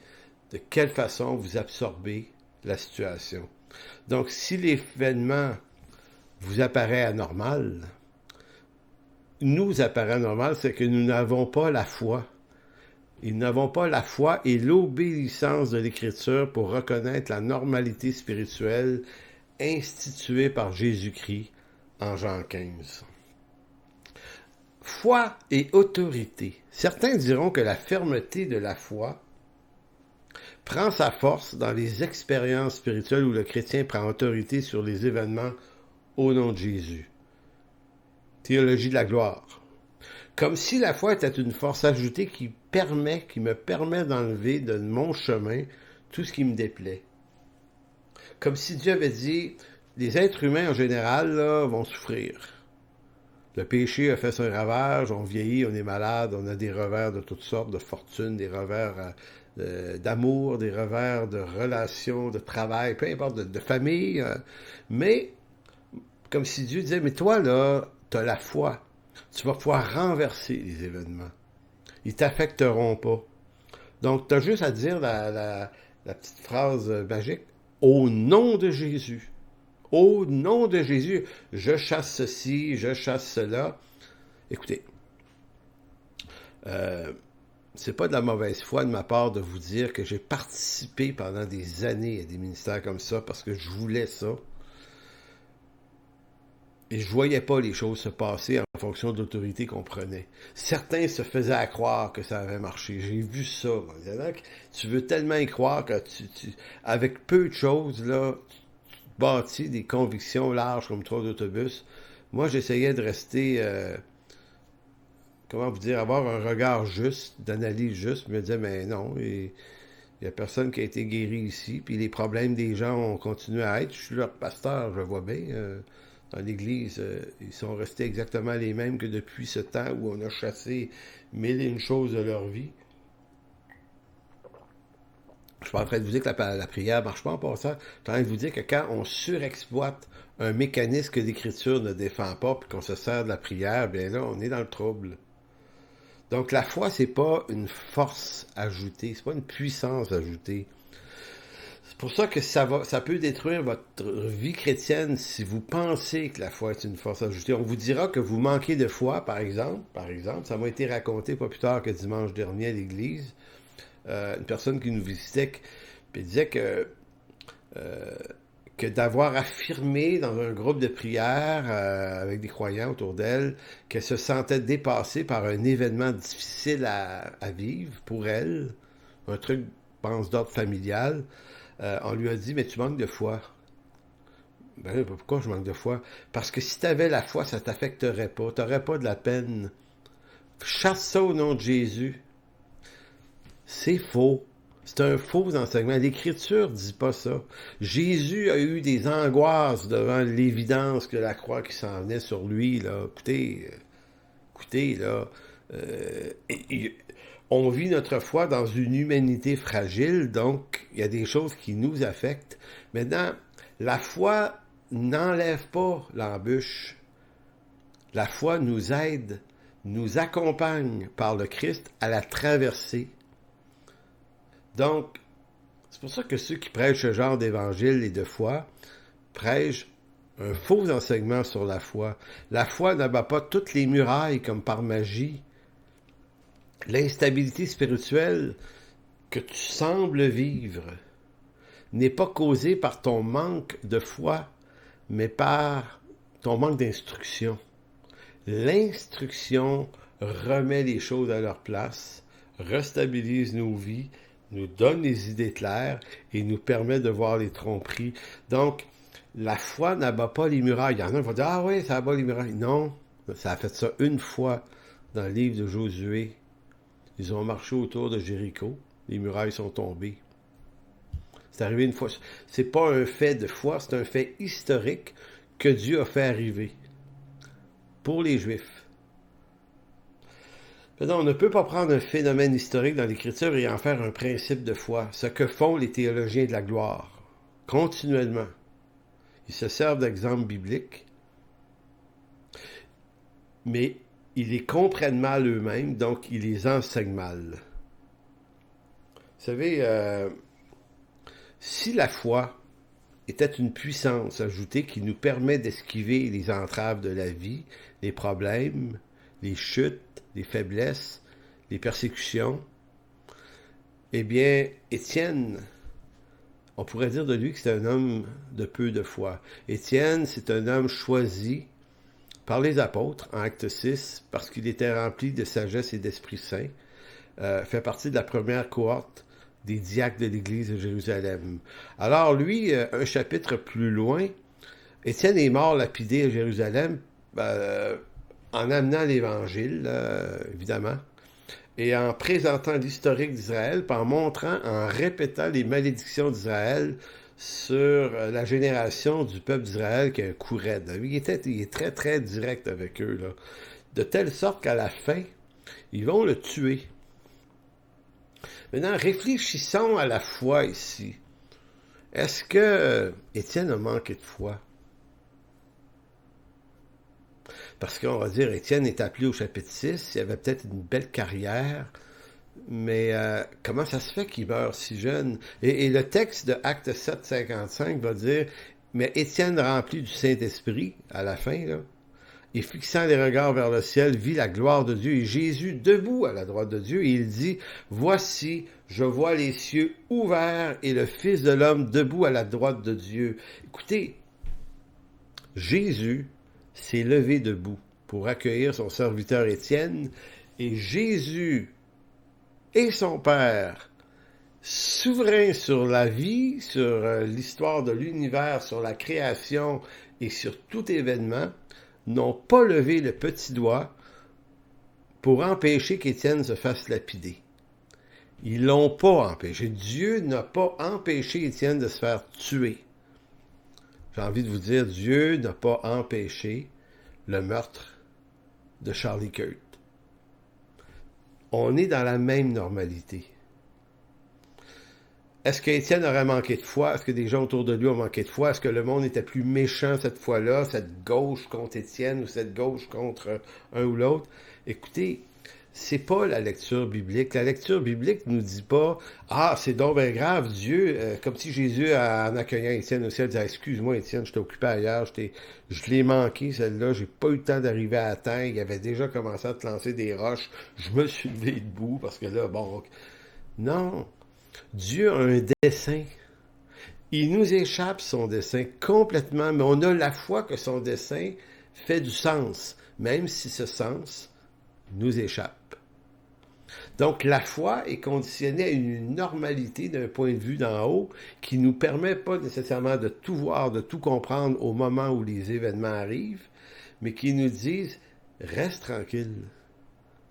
de quelle façon vous absorbez la situation. Donc, si l'événement vous apparaît anormal, nous apparaît anormal, c'est que nous n'avons pas la foi. Nous n'avons pas la foi et l'obéissance de l'Écriture pour reconnaître la normalité spirituelle instituée par Jésus-Christ en Jean 15. Foi et autorité. Certains diront que la fermeté de la foi prend sa force dans les expériences spirituelles où le chrétien prend autorité sur les événements au nom de Jésus. Théologie de la gloire. Comme si la foi était une force ajoutée qui me permet d'enlever de mon chemin tout ce qui me déplaît. Comme si Dieu avait dit, les êtres humains en général là, vont souffrir. Le péché a fait son ravage, on vieillit, on est malade, on a des revers de toutes sortes, de fortune, des revers d'amour, des revers de relations, de travail, peu importe, de famille. Mais, comme si Dieu disait, mais toi là, tu as la foi. Tu vas pouvoir renverser les événements. Ils ne t'affecteront pas. Donc, tu as juste à dire la petite phrase magique, au nom de Jésus. Au nom de Jésus, je chasse ceci, je chasse cela. Écoutez, c'est pas de la mauvaise foi de ma part de vous dire que j'ai participé pendant des années à des ministères comme ça parce que je voulais ça. Et je voyais pas les choses se passer en fonction de l'autorité qu'on prenait. Certains se faisaient à croire que ça avait marché. J'ai vu ça. Tu veux tellement y croire que avec peu de choses, là, tu bâtis des convictions larges comme trois d'autobus. Moi, j'essayais de rester, comment vous dire, avoir un regard juste, d'analyse juste. Je me disais, mais non, il y a personne qui a été guéri ici. Puis les problèmes des gens ont continué à être. Je suis leur pasteur, je le vois bien. Dans l'Église, ils sont restés exactement les mêmes que depuis ce temps où on a chassé mille et une choses de leur vie. Je suis pas en train de vous dire que la prière ne marche pas en passant. Je suis en train de vous dire que quand on surexploite un mécanisme que l'Écriture ne défend pas, puis qu'on se sert de la prière, bien là, on est dans le trouble. Donc la foi, c'est pas une force ajoutée, c'est pas une puissance ajoutée. C'est pour ça que ça peut détruire votre vie chrétienne si vous pensez que la foi est une force ajoutée. On vous dira que vous manquez de foi, par exemple, ça m'a été raconté pas plus tard que dimanche dernier à l'église. Une personne qui nous visitait puis disait que d'avoir affirmé dans un groupe de prière avec des croyants autour d'elle qu'elle se sentait dépassée par un événement difficile à vivre pour elle, un truc, je pense, d'ordre familial. On lui a dit, mais tu manques de foi. Ben pourquoi je manque de foi? Parce que si tu avais la foi, ça t'affecterait pas. Tu n'aurais pas de la peine. Chasse ça au nom de Jésus. C'est faux. C'est un faux enseignement. L'Écriture dit pas ça. Jésus a eu des angoisses devant l'évidence que la croix qui s'en venait sur lui. Là. Écoutez, là. On vit notre foi dans une humanité fragile, donc il y a des choses qui nous affectent. Maintenant, la foi n'enlève pas l'embûche. La foi nous aide, nous accompagne par le Christ à la traverser. Donc, c'est pour ça que ceux qui prêchent ce genre d'évangile et de foi prêchent un faux enseignement sur la foi. La foi n'abat pas toutes les murailles comme par magie. L'instabilité spirituelle que tu sembles vivre n'est pas causée par ton manque de foi, mais par ton manque d'instruction. L'instruction remet les choses à leur place, restabilise nos vies, nous donne les idées claires et nous permet de voir les tromperies. Donc, la foi n'abat pas les murailles. Il y en a qui vont dire « Ah oui, ça abat les murailles ». Non, ça a fait ça une fois dans le livre de Josué. Ils ont marché autour de Jéricho. Les murailles sont tombées. C'est arrivé une fois. C'est pas un fait de foi, c'est un fait historique que Dieu a fait arriver pour les Juifs. Maintenant, on ne peut pas prendre un phénomène historique dans l'Écriture et en faire un principe de foi. Ce que font les théologiens de la gloire, continuellement. Ils se servent d'exemples bibliques, mais ils les comprennent mal eux-mêmes, donc ils les enseignent mal. Vous savez, si la foi était une puissance ajoutée qui nous permet d'esquiver les entraves de la vie, les problèmes, les chutes, les faiblesses, les persécutions, eh bien, Étienne, on pourrait dire de lui que c'est un homme de peu de foi. Étienne, c'est un homme choisi par les apôtres, en Acte 6, parce qu'il était rempli de sagesse et d'Esprit Saint, fait partie de la première cohorte des diacres de l'Église de Jérusalem. Alors lui, un chapitre plus loin, Étienne est mort lapidé à Jérusalem en amenant l'Évangile, évidemment, et en présentant l'historique d'Israël, puis en montrant, en répétant les malédictions d'Israël sur la génération du peuple d'Israël qui a un coup raide. Il est très, très direct avec eux, là. De telle sorte qu'à la fin, ils vont le tuer. Maintenant, réfléchissons à la foi ici. Est-ce que Étienne a manqué de foi? Parce qu'on va dire, Étienne est appelé au chapitre 6, il avait peut-être une belle carrière, mais comment ça se fait qu'il meurt si jeune? Et le texte de Acte 7, 55 va dire, mais Étienne rempli du Saint-Esprit, à la fin, là, et fixant les regards vers le ciel, vit la gloire de Dieu et Jésus debout à la droite de Dieu, et il dit, voici, je vois les cieux ouverts et le Fils de l'homme debout à la droite de Dieu. Écoutez, Jésus s'est levé debout pour accueillir son serviteur Étienne, et Jésus et son Père, souverain sur la vie, sur l'histoire de l'univers, sur la création et sur tout événement, n'ont pas levé le petit doigt pour empêcher qu'Étienne se fasse lapider. Ils l'ont pas empêché. Dieu n'a pas empêché Étienne de se faire tuer. J'ai envie de vous dire, Dieu n'a pas empêché le meurtre de Charlie Kirk. On est dans la même normalité. Est-ce qu'Étienne aurait manqué de foi? Est-ce que des gens autour de lui ont manqué de foi? Est-ce que le monde était plus méchant cette fois-là, cette gauche contre Étienne ou cette gauche contre un ou l'autre? Écoutez, c'est pas la lecture biblique. La lecture biblique nous dit pas « Ah, c'est donc bien grave, Dieu, comme si Jésus, en accueillant Étienne au ciel, disait « Excuse-moi, Étienne, je t'ai occupé ailleurs, je l'ai manqué, celle-là, j'ai pas eu le temps d'arriver à temps, il avait déjà commencé à te lancer des roches, je me suis levé debout, parce que là, bon... » Non! Dieu a un dessein. Il nous échappe son dessein complètement, mais on a la foi que son dessein fait du sens, même si ce sens nous échappe. Donc la foi est conditionnée à une normalité d'un point de vue d'en haut qui ne nous permet pas nécessairement de tout voir, de tout comprendre au moment où les événements arrivent, mais qui nous disent « Reste tranquille,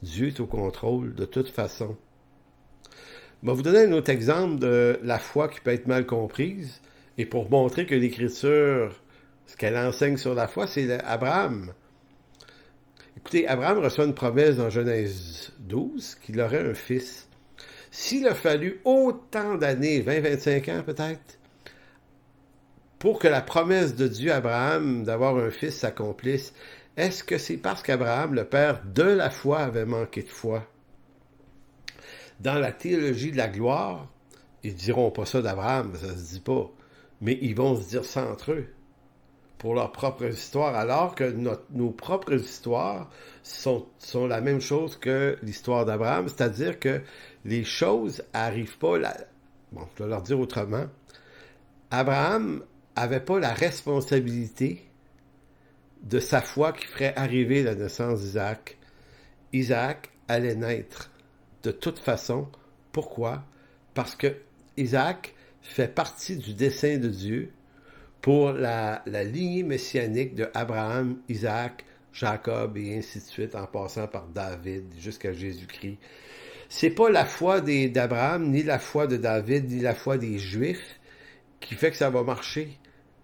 Dieu est au contrôle de toute façon. » Je vais vous donner un autre exemple de la foi qui peut être mal comprise. Et pour montrer que l'Écriture, ce qu'elle enseigne sur la foi, c'est Abraham. Écoutez, Abraham reçoit une promesse dans Genèse 12 qu'il aurait un fils. S'il a fallu autant d'années, 20-25 ans peut-être, pour que la promesse de Dieu à Abraham d'avoir un fils s'accomplisse, est-ce que c'est parce qu'Abraham, le père de la foi, avait manqué de foi? Dans la théologie de la gloire, ils diront pas ça d'Abraham, ça se dit pas, mais ils vont se dire ça entre eux, pour leurs propres histoires, alors que nos propres histoires sont la même chose que l'histoire d'Abraham, c'est-à-dire que les choses arrivent pas, bon, je vais leur dire autrement, Abraham avait pas la responsabilité de sa foi qui ferait arriver la naissance d'Isaac. Isaac allait naître. De toute façon, pourquoi? Parce que Isaac fait partie du dessein de Dieu pour la lignée messianique de Abraham, Isaac, Jacob et ainsi de suite, en passant par David jusqu'à Jésus-Christ. C'est pas la foi d'Abraham, ni la foi de David, ni la foi des Juifs qui fait que ça va marcher.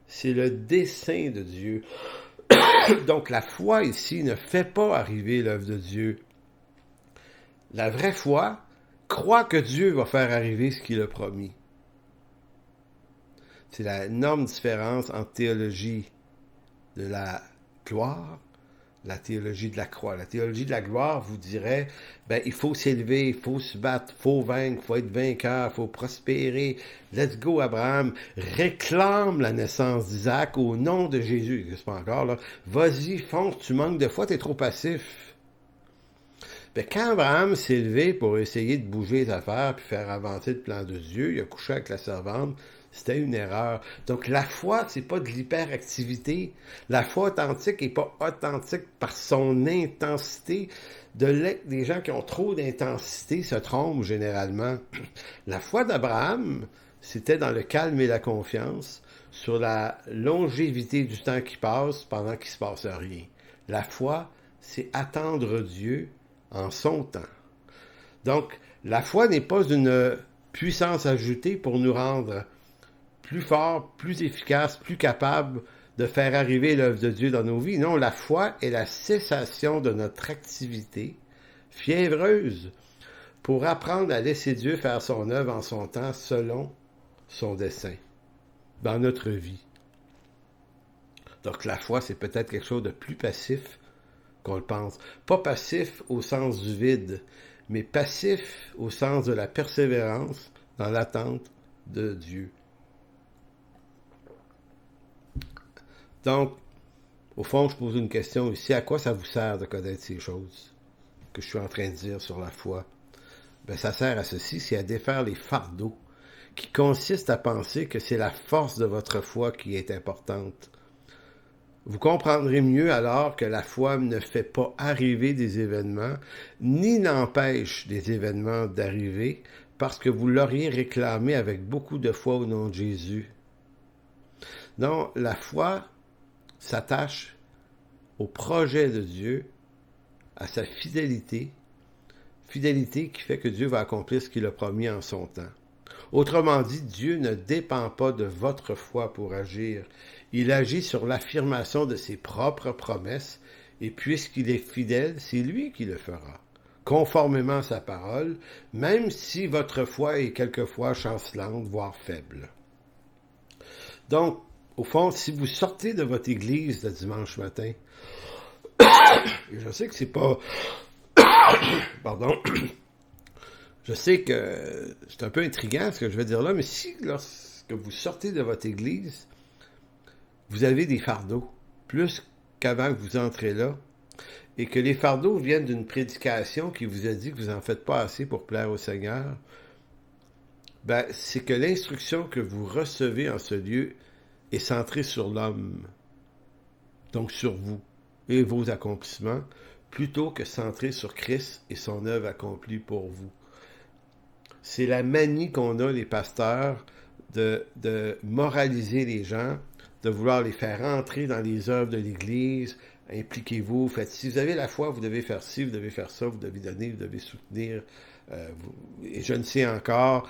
C'est le dessein de Dieu. Donc la foi ici ne fait pas arriver l'œuvre de Dieu. La vraie foi croit que Dieu va faire arriver ce qu'il a promis. C'est la énorme différence entre théologie de la gloire, la théologie de la croix. La théologie de la gloire vous dirait, il faut s'élever, il faut se battre, il faut vaincre, il faut être vainqueur, il faut prospérer. Let's go, Abraham. Réclame la naissance d'Isaac au nom de Jésus. C'est pas encore, là. Vas-y, fonce, tu manques de foi, t'es trop passif. Quand Abraham s'est levé pour essayer de bouger les affaires puis faire avancer le plan de Dieu, il a couché avec la servante, C'était une erreur. Donc la foi, c'est pas de l'hyperactivité. La foi authentique n'est pas authentique par son intensité. Des gens qui ont trop d'intensité se trompent généralement. La foi d'Abraham, c'était dans le calme et la confiance, sur la longévité du temps qui passe pendant qu'il ne se passe rien. La foi, c'est attendre Dieu en son temps. Donc, la foi n'est pas une puissance ajoutée pour nous rendre plus forts, plus efficaces, plus capables de faire arriver l'œuvre de Dieu dans nos vies. Non, la foi est la cessation de notre activité fiévreuse pour apprendre à laisser Dieu faire son œuvre en son temps selon son dessein dans notre vie. Donc la foi, c'est peut-être quelque chose de plus passif qu'on le pense. Pas passif au sens du vide, mais passif au sens de la persévérance dans l'attente de Dieu. Donc, au fond, je pose une question ici. À quoi ça vous sert de connaître ces choses que je suis en train de dire sur la foi? Ben, ça sert à ceci, c'est à défaire les fardeaux qui consistent à penser que c'est la force de votre foi qui est importante. Vous comprendrez mieux alors que la foi ne fait pas arriver des événements, ni n'empêche des événements d'arriver, parce que vous l'auriez réclamé avec beaucoup de foi au nom de Jésus. Non, la foi s'attache au projet de Dieu, à sa fidélité qui fait que Dieu va accomplir ce qu'il a promis en son temps. Autrement dit, Dieu ne dépend pas de votre foi pour agir. Il agit sur l'affirmation de ses propres promesses, et puisqu'il est fidèle, c'est lui qui le fera, conformément à sa parole, même si votre foi est quelquefois chancelante, voire faible. Donc, au fond, si vous sortez de votre église le dimanche matin, et je sais que c'est pas... Pardon. Je sais que c'est un peu intriguant ce que je vais dire là, mais si lorsque vous sortez de votre église, vous avez des fardeaux, plus qu'avant que vous entrez là, et que les fardeaux viennent d'une prédication qui vous a dit que vous n'en faites pas assez pour plaire au Seigneur, ben, c'est que l'instruction que vous recevez en ce lieu est centrée sur l'homme, donc sur vous et vos accomplissements, plutôt que centrée sur Christ et son œuvre accomplie pour vous. C'est la manie qu'on a, les pasteurs, de moraliser les gens, de vouloir les faire entrer dans les œuvres de l'Église. Impliquez-vous, faites ci. Vous avez la foi, vous devez faire ci, vous devez faire ça, vous devez donner, vous devez soutenir. Et je ne sais encore,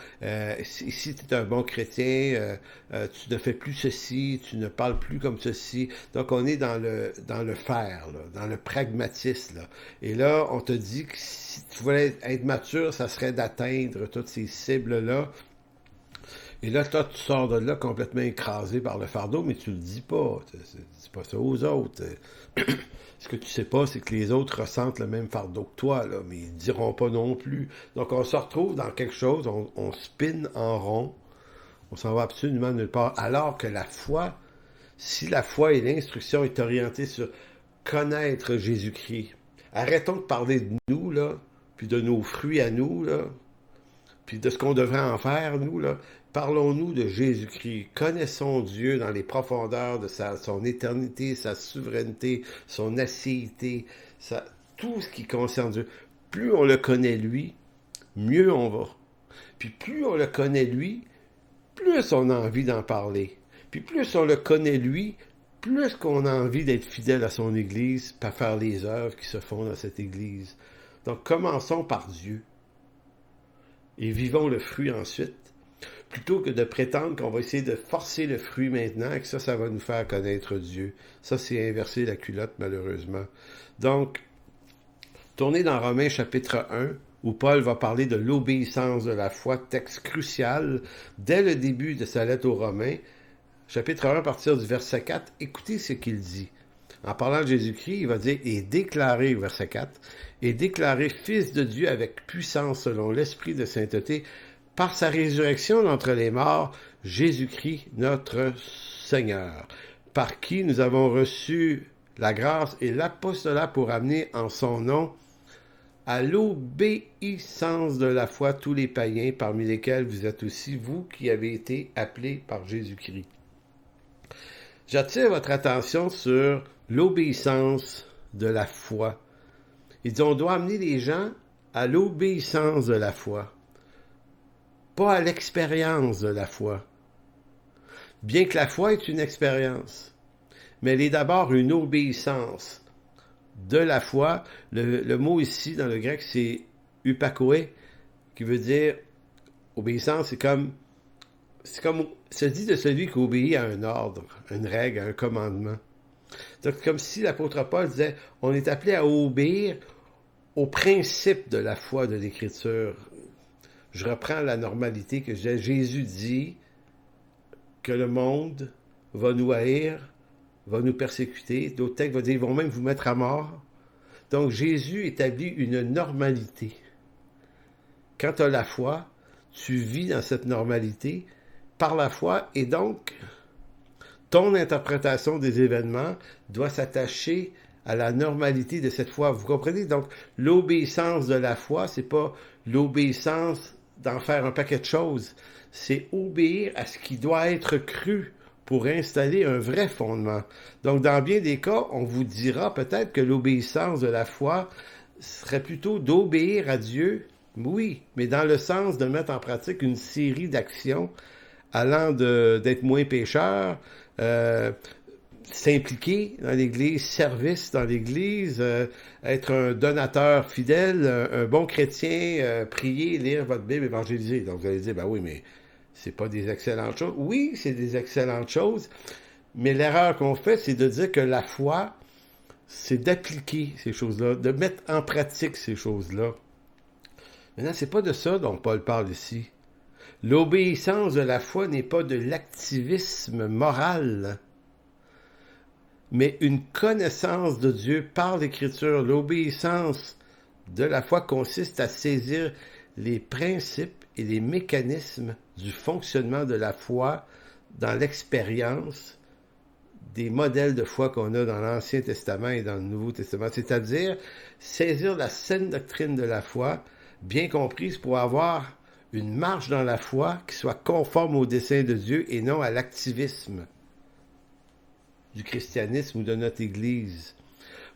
si tu es un bon chrétien, tu ne fais plus ceci, tu ne parles plus comme ceci. Donc on est dans le faire, là, dans le pragmatisme. Là. Et là, on te dit que si tu voulais être mature, ça serait d'atteindre toutes ces cibles-là. Et là, toi, tu sors de là complètement écrasé par le fardeau, mais tu le dis pas. Tu dis pas ça aux autres. Ce que tu sais pas, c'est que les autres ressentent le même fardeau que toi, là, mais ils diront pas non plus. Donc, on se retrouve dans quelque chose, on spinne en rond, on s'en va absolument nulle part. Alors que la foi, si la foi et l'instruction est orientée sur connaître Jésus-Christ, arrêtons de parler de nous, là, puis de nos fruits à nous, là, puis de ce qu'on devrait en faire, nous, là. Parlons-nous de Jésus-Christ. Connaissons Dieu dans les profondeurs de son éternité, sa souveraineté, son assiéité, tout ce qui concerne Dieu. Plus on le connaît lui, mieux on va. Puis plus on le connaît lui, plus on a envie d'en parler. Puis plus on le connaît lui, plus qu'on a envie d'être fidèle à son Église, pour faire les œuvres qui se font dans cette Église. Donc commençons par Dieu. Et vivons le fruit ensuite. Plutôt que de prétendre qu'on va essayer de forcer le fruit maintenant et que ça va nous faire connaître Dieu. Ça, c'est inverser la culotte, malheureusement. Donc, tournez dans Romains chapitre 1, où Paul va parler de l'obéissance de la foi, texte crucial, dès le début de sa lettre aux Romains. Chapitre 1, à partir du verset 4, écoutez ce qu'il dit. En parlant de Jésus-Christ, il va dire « Et déclaré », verset 4, « Et déclaré Fils de Dieu avec puissance selon l'Esprit de sainteté, par sa résurrection d'entre les morts, Jésus-Christ notre Seigneur, par qui nous avons reçu la grâce et l'apostolat pour amener en son nom à l'obéissance de la foi tous les païens, parmi lesquels vous êtes aussi vous qui avez été appelés par Jésus-Christ. J'attire votre attention sur l'obéissance de la foi. Il dit, on doit amener les gens à l'obéissance de la foi, pas à l'expérience de la foi. Bien que la foi est une expérience, mais elle est d'abord une obéissance de la foi. Le mot ici, dans le grec, c'est upakoé, qui veut dire obéissance, c'est comme se dit de celui qui obéit à un ordre, une règle, à un commandement. Donc, comme si l'apôtre Paul disait, on est appelé à obéir au principe de la foi de l'Écriture. Je reprends la normalité que Jésus dit que le monde va nous haïr, va nous persécuter. D'autres textes vont dire, ils vont même vous mettre à mort. Donc, Jésus établit une normalité. Quand tu as la foi, tu vis dans cette normalité par la foi, et donc, ton interprétation des événements doit s'attacher à la normalité de cette foi. Vous comprenez? Donc, l'obéissance de la foi, c'est pas l'obéissance d'en faire un paquet de choses. C'est obéir à ce qui doit être cru pour installer un vrai fondement. Donc, dans bien des cas, on vous dira peut-être que l'obéissance de la foi serait plutôt d'obéir à Dieu, oui, mais dans le sens de mettre en pratique une série d'actions allant d'être moins pécheur, s'impliquer dans l'Église, service dans l'Église, être un donateur fidèle, un bon chrétien, prier, lire votre Bible, évangéliser. Donc vous allez dire, ben oui, mais c'est pas des excellentes choses. Oui, c'est des excellentes choses, mais l'erreur qu'on fait, c'est de dire que la foi, c'est d'appliquer ces choses-là, de mettre en pratique ces choses-là. Maintenant, c'est pas de ça dont Paul parle ici. L'obéissance de la foi n'est pas de l'activisme moral, mais une connaissance de Dieu par l'Écriture. L'obéissance de la foi consiste à saisir les principes et les mécanismes du fonctionnement de la foi dans l'expérience des modèles de foi qu'on a dans l'Ancien Testament et dans le Nouveau Testament, c'est-à-dire saisir la saine doctrine de la foi, bien comprise pour avoir une marche dans la foi qui soit conforme au dessein de Dieu et non à l'activisme du christianisme ou de notre Église.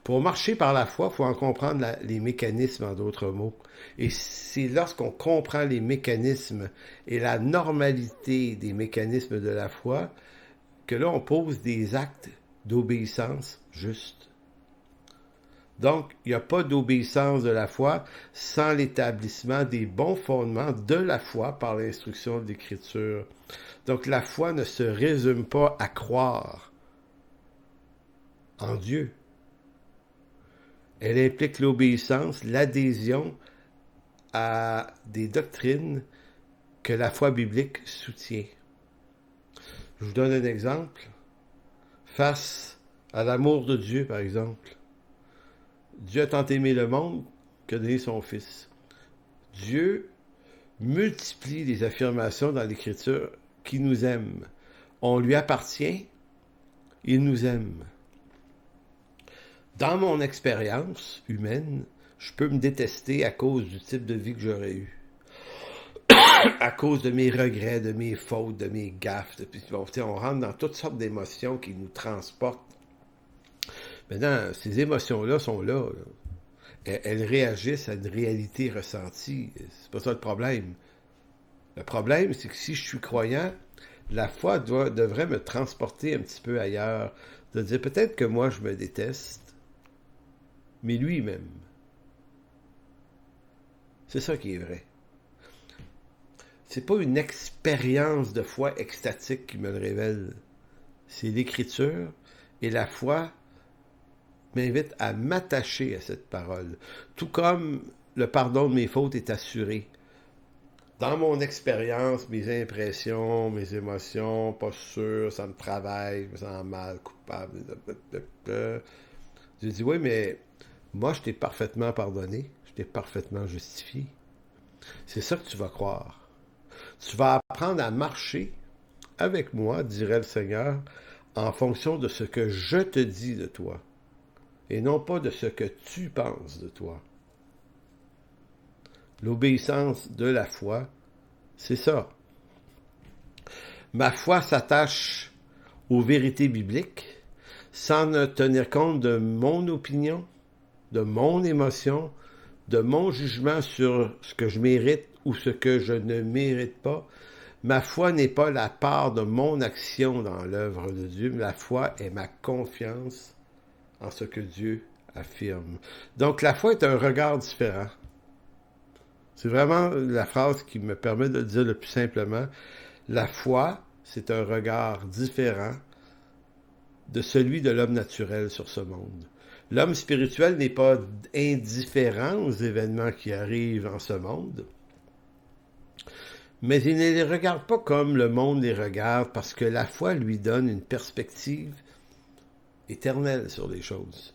Pour marcher par la foi, il faut en comprendre les mécanismes, en d'autres mots. Et c'est lorsqu'on comprend les mécanismes et la normalité des mécanismes de la foi que là, on pose des actes d'obéissance justes. Donc, il n'y a pas d'obéissance de la foi sans l'établissement des bons fondements de la foi par l'instruction de l'Écriture. Donc, la foi ne se résume pas à croire en Dieu. Elle implique l'obéissance, l'adhésion à des doctrines que la foi biblique soutient. Je vous donne un exemple. Face à l'amour de Dieu, par exemple. Dieu a tant aimé le monde qu'il a donné son Fils. Dieu multiplie les affirmations dans l'Écriture qui nous aime. On lui appartient, il nous aime. Dans mon expérience humaine, je peux me détester à cause du type de vie que j'aurais eu. À cause de mes regrets, de mes fautes, de mes gaffes. On rentre dans toutes sortes d'émotions qui nous transportent. Maintenant, ces émotions-là sont là. Elles réagissent à une réalité ressentie. C'est pas ça le problème. Le problème, c'est que si je suis croyant, la foi devrait me transporter un petit peu ailleurs. De dire peut-être que moi, je me déteste, mais lui-même. C'est ça qui est vrai. C'est pas une expérience de foi extatique qui me le révèle. C'est l'Écriture et la foi m'invite à m'attacher à cette parole. Tout comme le pardon de mes fautes est assuré. Dans mon expérience, mes impressions, mes émotions, pas sûr, ça me travaille, je me sens mal, coupable. J'ai dit, oui, mais moi, je t'ai parfaitement pardonné, je t'ai parfaitement justifié. C'est ça que tu vas croire. Tu vas apprendre à marcher avec moi, dirait le Seigneur, en fonction de ce que je te dis de toi, et non pas de ce que tu penses de toi. L'obéissance de la foi, c'est ça. Ma foi s'attache aux vérités bibliques sans ne tenir compte de mon opinion, de mon émotion, de mon jugement sur ce que je mérite ou ce que je ne mérite pas. Ma foi n'est pas la part de mon action dans l'œuvre de Dieu, mais la foi est ma confiance en ce que Dieu affirme. Donc la foi est un regard différent. C'est vraiment la phrase qui me permet de le dire le plus simplement. La foi, c'est un regard différent de celui de l'homme naturel sur ce monde. L'homme spirituel n'est pas indifférent aux événements qui arrivent en ce monde, mais il ne les regarde pas comme le monde les regarde parce que la foi lui donne une perspective éternelle sur les choses.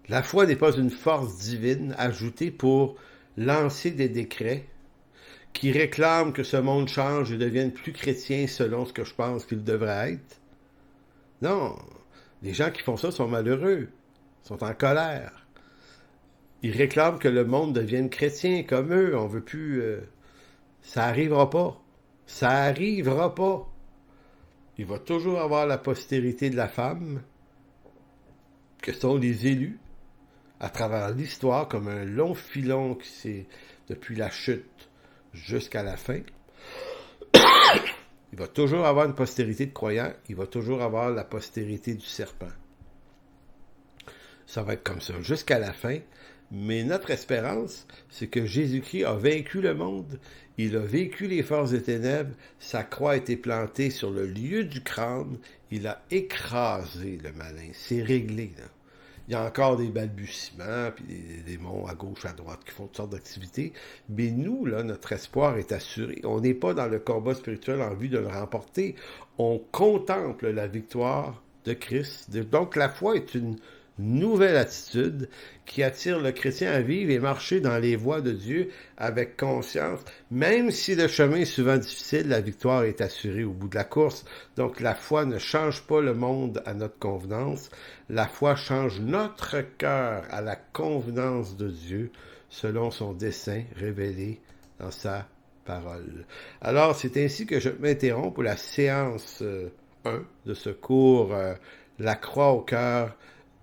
La foi n'est pas une force divine ajoutée pour lancer des décrets qui réclament que ce monde change et devienne plus chrétien selon ce que je pense qu'il devrait être. Non, les gens qui font ça sont malheureux, sont en colère. Ils réclament que le monde devienne chrétien comme eux. On veut plus... ça arrivera pas. Ça arrivera pas. Il va toujours avoir la postérité de la femme, que sont les élus, à travers l'histoire, comme un long filon qui s'est, depuis la chute jusqu'à la fin. Il va toujours avoir une postérité de croyants, il va toujours avoir la postérité du serpent. Ça va être comme ça jusqu'à la fin, mais notre espérance, c'est que Jésus-Christ a vaincu le monde, il a vaincu les forces des ténèbres, sa croix a été plantée sur le lieu du crâne, il a écrasé le malin, c'est réglé, là. Il y a encore des balbutiements, puis des démons à gauche, à droite, qui font toutes sortes d'activités. Mais nous, là, notre espoir est assuré. On n'est pas dans le combat spirituel en vue de le remporter. On contemple la victoire de Christ. Donc, la foi est une nouvelle attitude qui attire le chrétien à vivre et marcher dans les voies de Dieu avec conscience. Même si le chemin est souvent difficile, la victoire est assurée au bout de la course. Donc la foi ne change pas le monde à notre convenance. La foi change notre cœur à la convenance de Dieu selon son dessein révélé dans sa parole. Alors, c'est ainsi que je m'interromps pour la séance 1 de ce cours La croix au cœur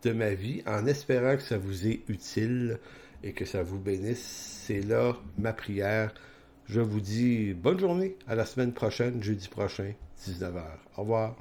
de ma vie, en espérant que ça vous est utile et que ça vous bénisse. C'est là ma prière. Je vous dis bonne journée, à la semaine prochaine, jeudi prochain, 19h. Au revoir.